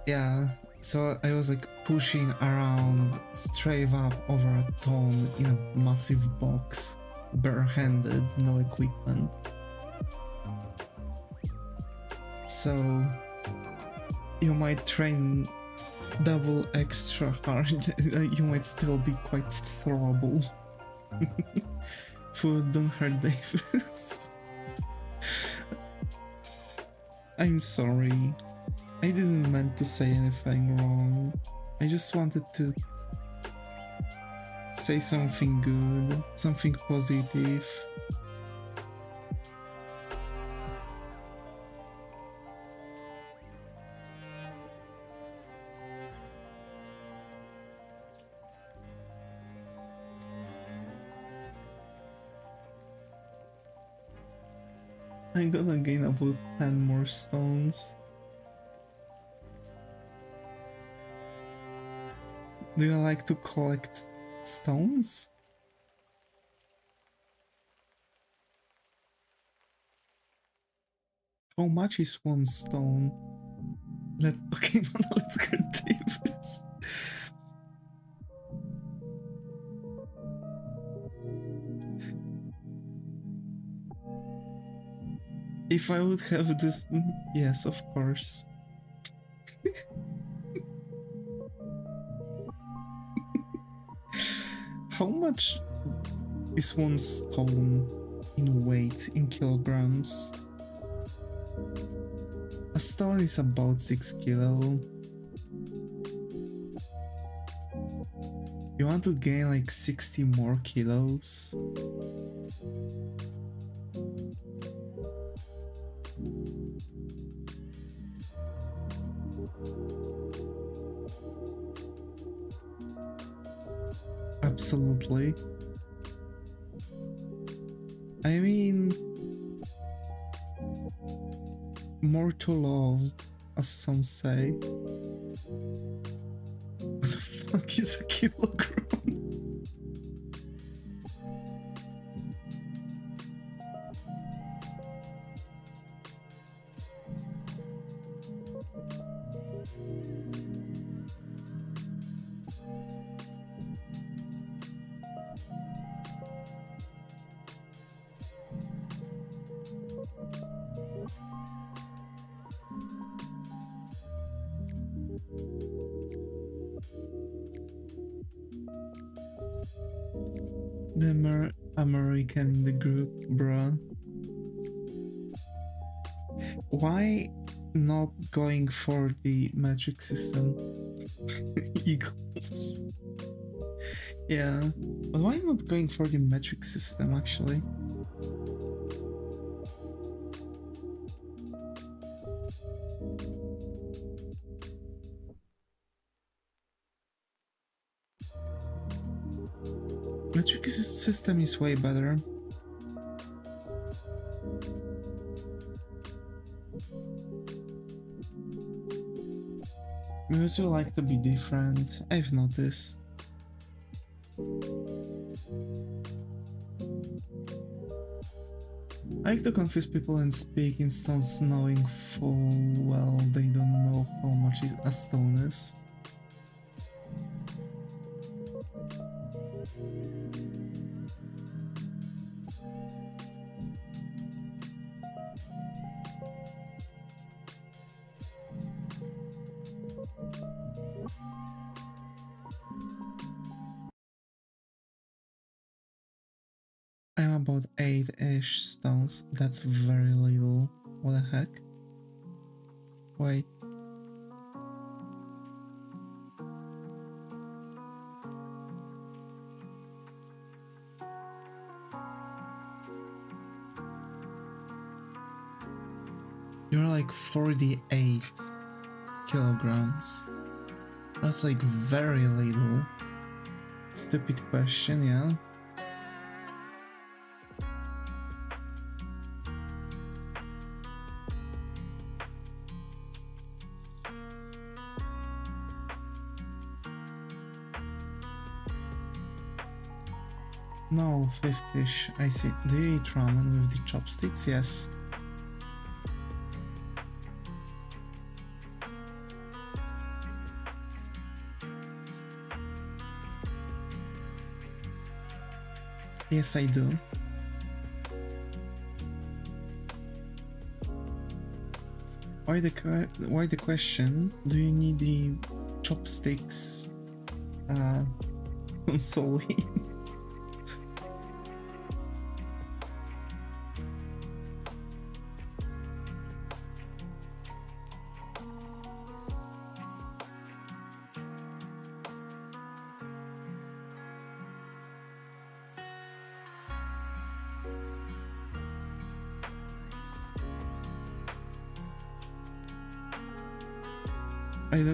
Yeah, so I was like pushing around straight up over a ton in a massive box, barehanded, no equipment. So you might train double extra hard, you might still be quite throwable. Food, don't hurt Davis. I'm sorry. I didn't meant to say anything wrong. I just wanted to say something good, something positive. I'm gonna gain about 10 more stones. Do you like to collect stones? How much is one stone? Okay, let's get Davis. If I would have this, yes, of course. How much is one stone in weight, in kilograms? A stone is about 6 kilo. You want to gain like 60 more kilos? Absolutely. I mean, more to love, as some say. What the fuck is a kilogram? The American in the group, bruh. Why not going for the metric system? Eagles. Yeah, but why not going for the metric system actually? Metric system is way better. We also like to be different, I've noticed. I like to confuse people and speak in stones knowing full well they don't know how much a stone is. I'm about 8-ish stones. That's very little. What the heck? Wait. You're like 48 kilograms. That's like very little. Stupid question, yeah. No, 50-ish. I see. Do you eat ramen with the chopsticks? Yes. Yes, I do. Why the question? Do you need the chopsticks solely?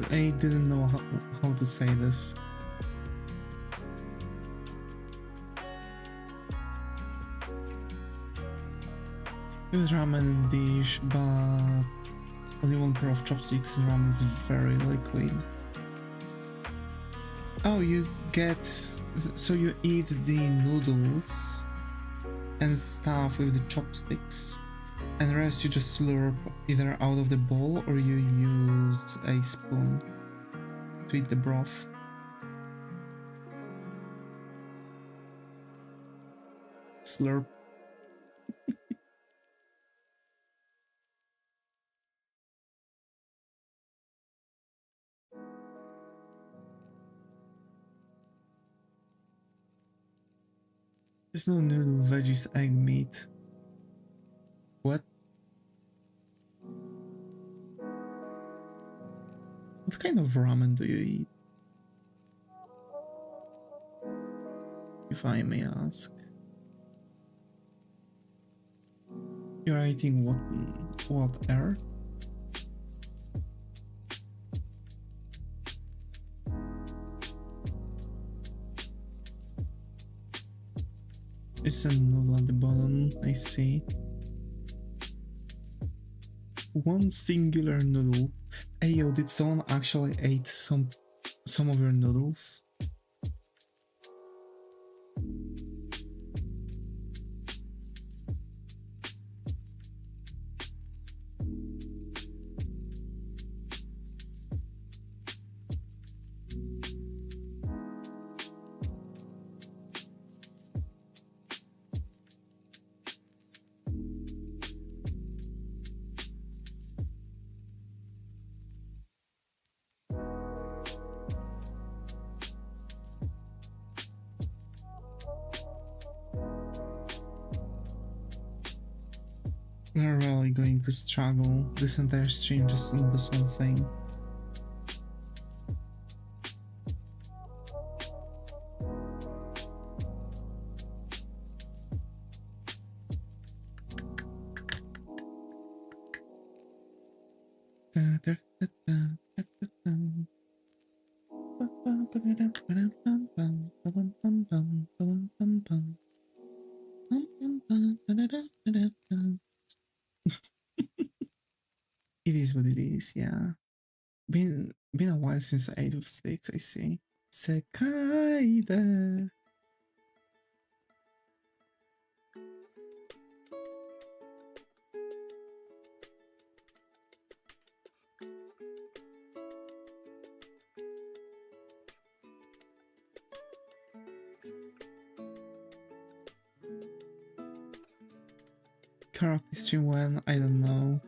I didn't know how to say this. With ramen dish, but only one pair of chopsticks in ramen is very liquid. Oh, you get... So you eat the noodles and stuff with the chopsticks, and the rest you just slurp either out of the bowl or you use a spoon to eat the broth. Slurp. There's no noodle, veggies, egg, meat. What? What kind of ramen do you eat? If I may ask. You're eating what air? It's a noodle at the bottom, I see. One singular noodle. Hey yo, did someone actually ate some of your noodles? We're really going to struggle this entire stream just on this one thing. It is what it is, yeah. Been a while since I ate with steaks, I see. Sekaida. Karaoke stream when? I don't know.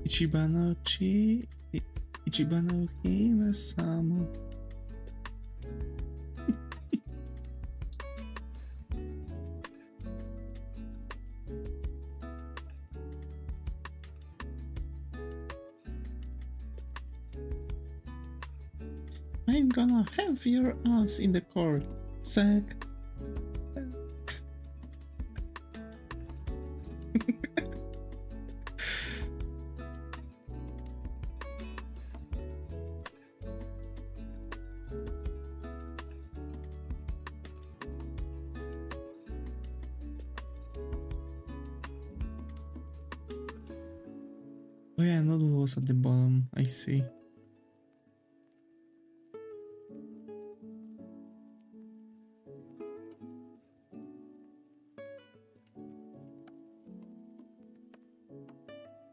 Ichibanochi Ichiban no Hime-sama. I'm gonna have your ass in the court, Zack. Oh yeah, Noodle was at the bottom, I see.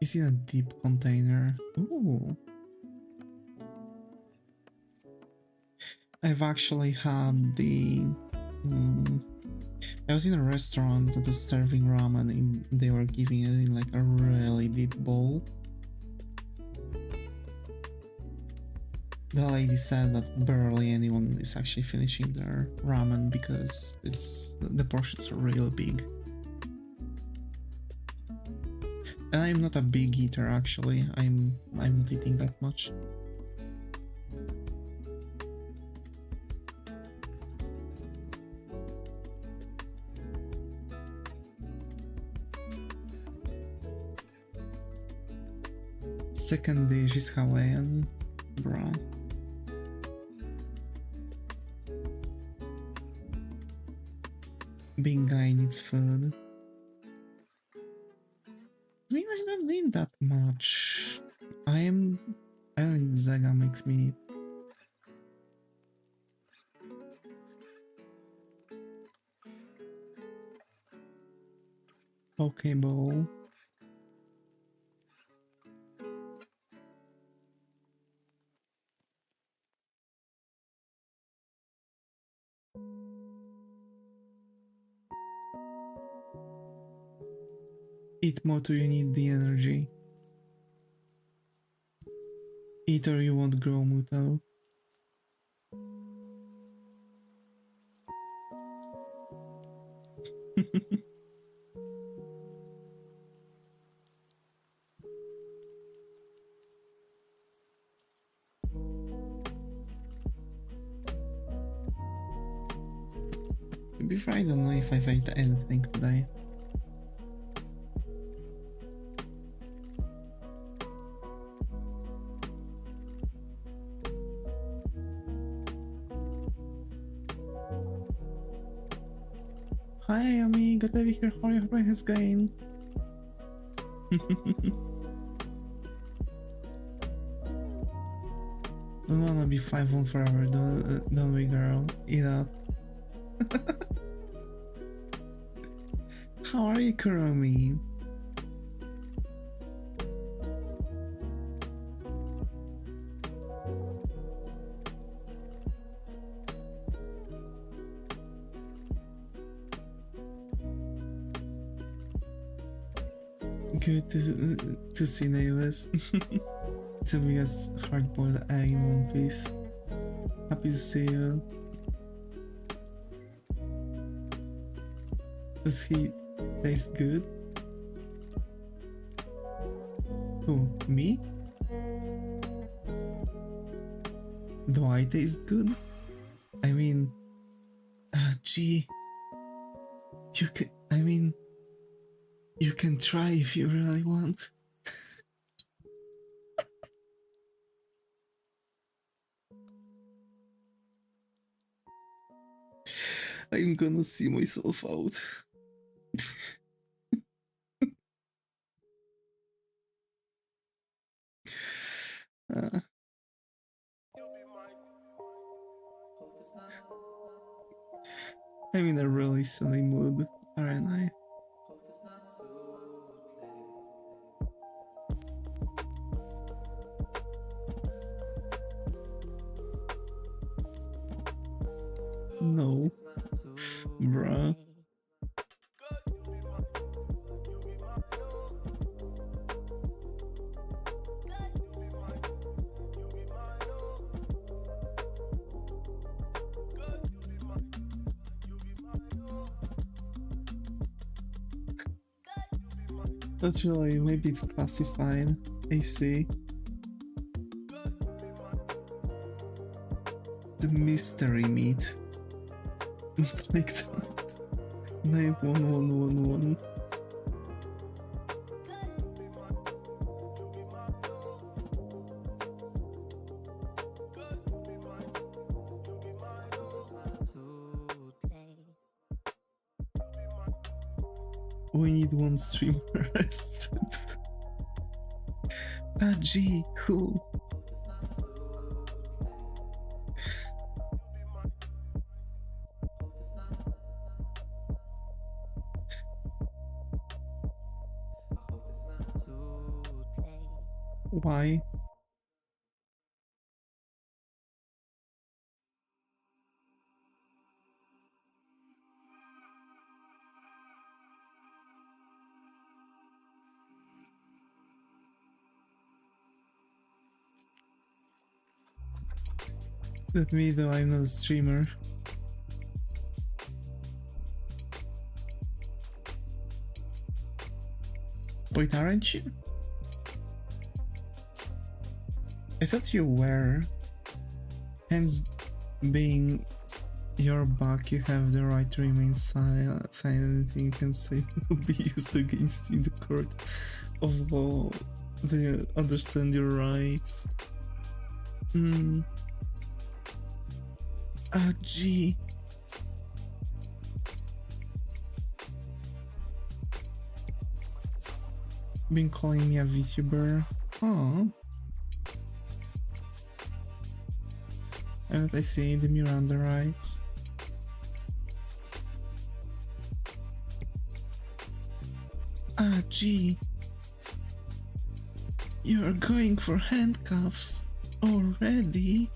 Is in a deep container. Ooh. I've actually had the... I was in a restaurant that was serving ramen and they were giving it in like a really big bowl. The lady said that barely anyone is actually finishing their ramen because the portions are really big. And I'm not a big eater actually. I'm not eating that much. Second dish is Hawaiian, bruh. Big guy needs food. I mean, I don't need that much. I don't need Zaga makes me eat. Pokeball. Eat more till you need the energy. Eat or you won't grow, Muto. To be fair, I don't know if I've ate anything today. Hi, Ami, good to be here. How are your brain going? Don't wanna be 5-1 forever, don't we, girl? Eat up. How are you, Kuromi? Good to see Navis. To be as hard-boiled egg in one piece. Happy to see you. Does he taste good? Who? Me? Do I taste good? I mean... gee... You can... I mean... You can try if you really want. I'm gonna see myself out. I'm in a really silly mood, aren't I? No. Bruh. That's really, maybe it's classified. I see. The mystery meat. Not like that. 91111. We need one streamer arrested. Ah, gee, who? Why? Let me though, I'm not a streamer. Wait, aren't you? I thought you were. Hence, being your back, you have the right to remain silent. Anything you can say will be used against you in the court of law. They understand your rights. Ah, gee. Been calling me a Vtuber. Oh. And I see the Miranda rights. Ah, gee. You're going for handcuffs already?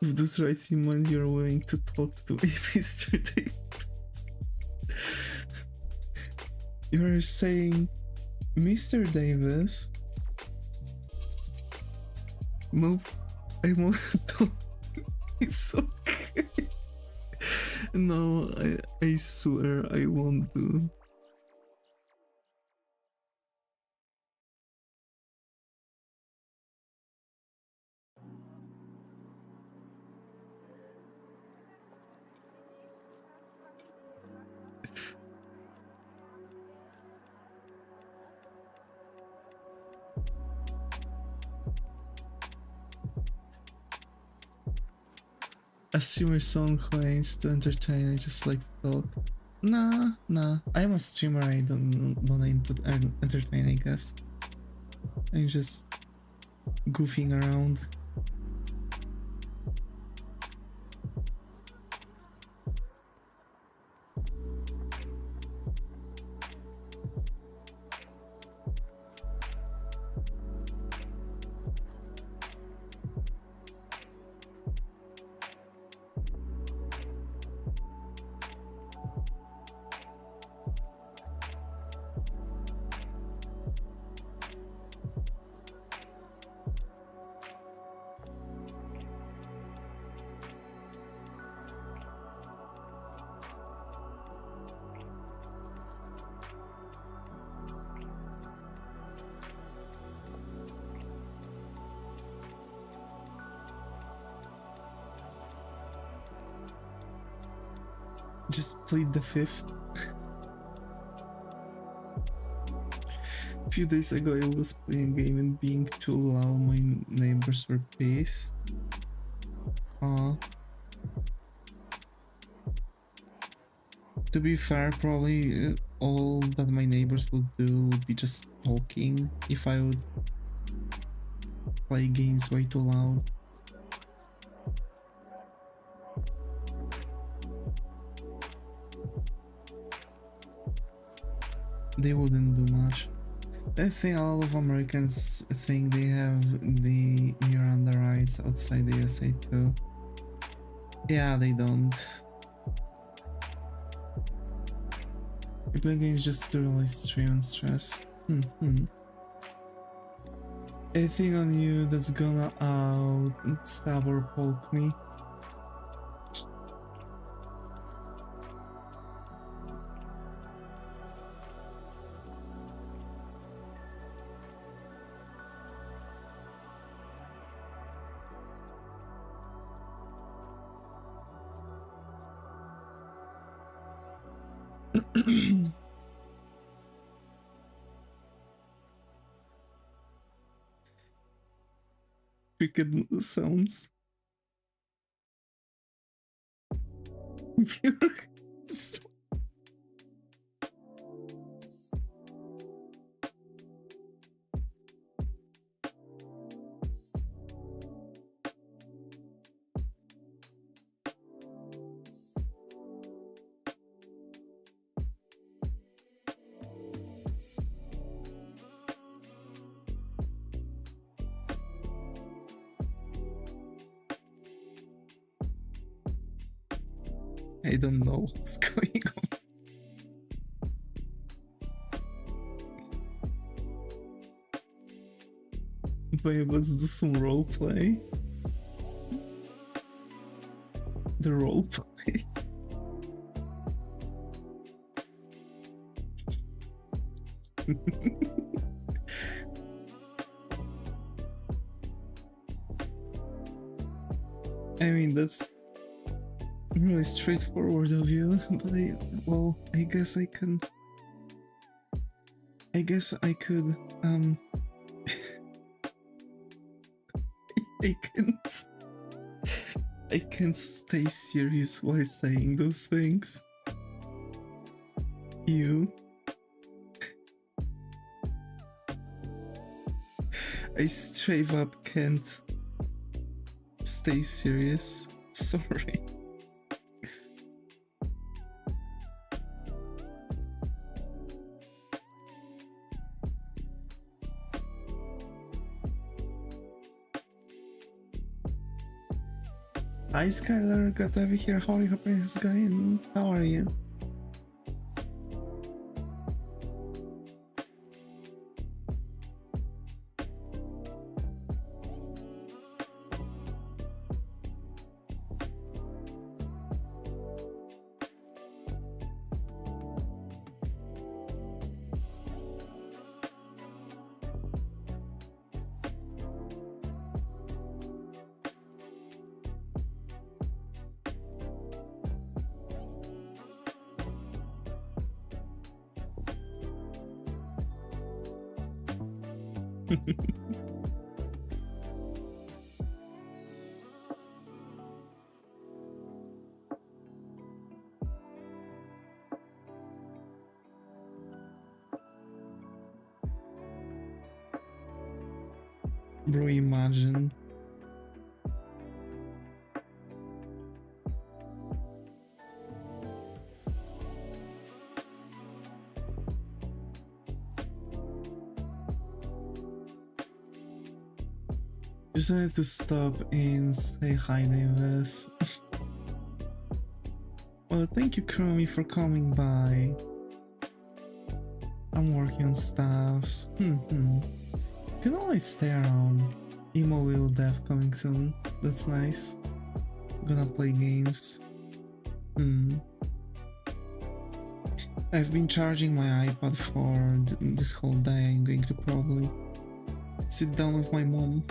With those rights in mind, you're willing to talk to a Mr. Davis. You're saying, Mr. Davis, move. I moved. It's okay. No, I swear I won't do. A streamer someone who aims to entertain, I just like to talk. Nah. I'm a streamer, I don't aim to entertain, I guess. I'm just goofing around. Just plead the fifth. A few days ago I was playing a game and being too loud, my neighbors were pissed. To be fair, probably all that my neighbors would do would be just talking if I would play games way too loud. They wouldn't do much. I think a lot of Americans think they have the Miranda rights outside the USA too. Yeah, they don't. I play games just to release stream and stress. Anything on you that's gonna stab or poke me? Cricket sounds. I don't know what's going on. Wait, let's do some roleplay. The roleplay. I mean, that's really straightforward of you, but well, I guess I can. I guess I could, I can't stay serious while saying those things. You. I straight up can't stay serious. Sorry. Hi Skylar, got over here. How are you? Hoping it's going? How are you? Bro, imagine. Just wanted to stop and say hi, Davis. Well, thank you, Chromie, for coming by. I'm working on stuffs. Can always stay around. Emo Little Death coming soon. That's nice. Gonna play games. I've been charging my iPad for this whole day. I'm going to probably sit down with my mom.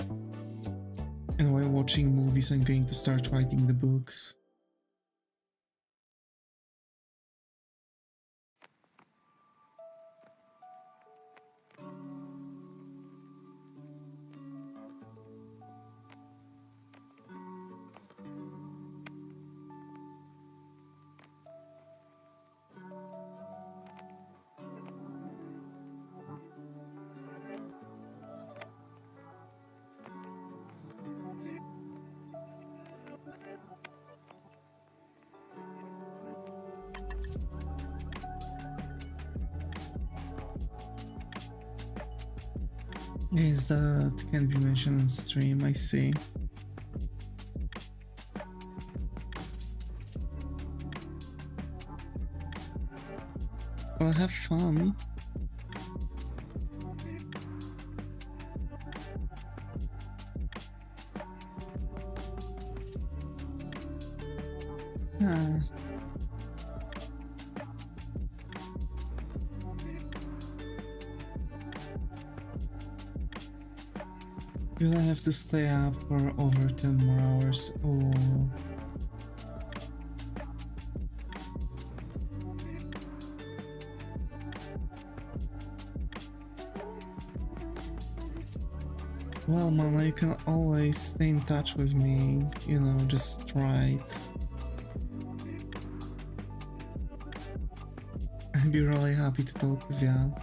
And while watching movies, I'm going to start writing the books. Is that can be mentioned on stream, I see. Well, have fun. Will I have to stay up for over 10 more hours? Oh. Well, Mana, you can always stay in touch with me, you know, just write. I'd be really happy to talk with you.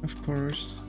Of course.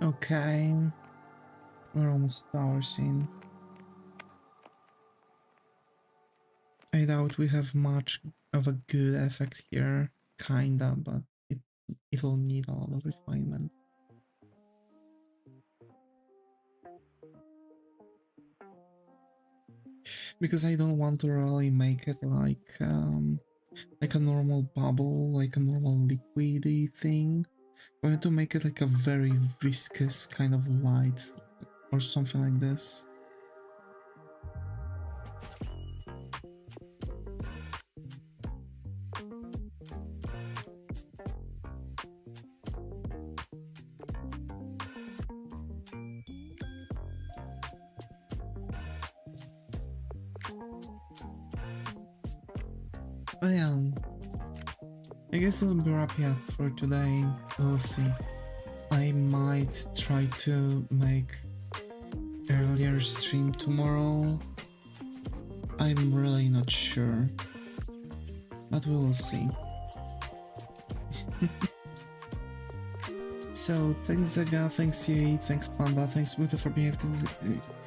Okay, we're almost hours in. I doubt we have much of a good effect here, kinda, but it'll need a lot of refinement. Because I don't want to really make it like a normal bubble, like a normal liquidy thing. I want to make it like a very viscous kind of light or something like this. But yeah, I guess it'll be wrap up for today. We'll see. I might try to make earlier stream tomorrow. I'm really not sure, but we'll see. So thanks Zaga, thanks Yei, thanks Panda, thanks Buddha for being active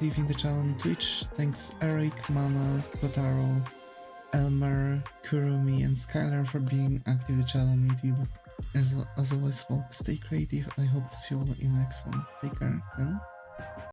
in the channel on Twitch, thanks Eric, Mana, Kotaro, Elmer, Kurumi and Skylar for being active in the channel on YouTube. As always folks, stay creative and I hope to see you all in the next one. Take care and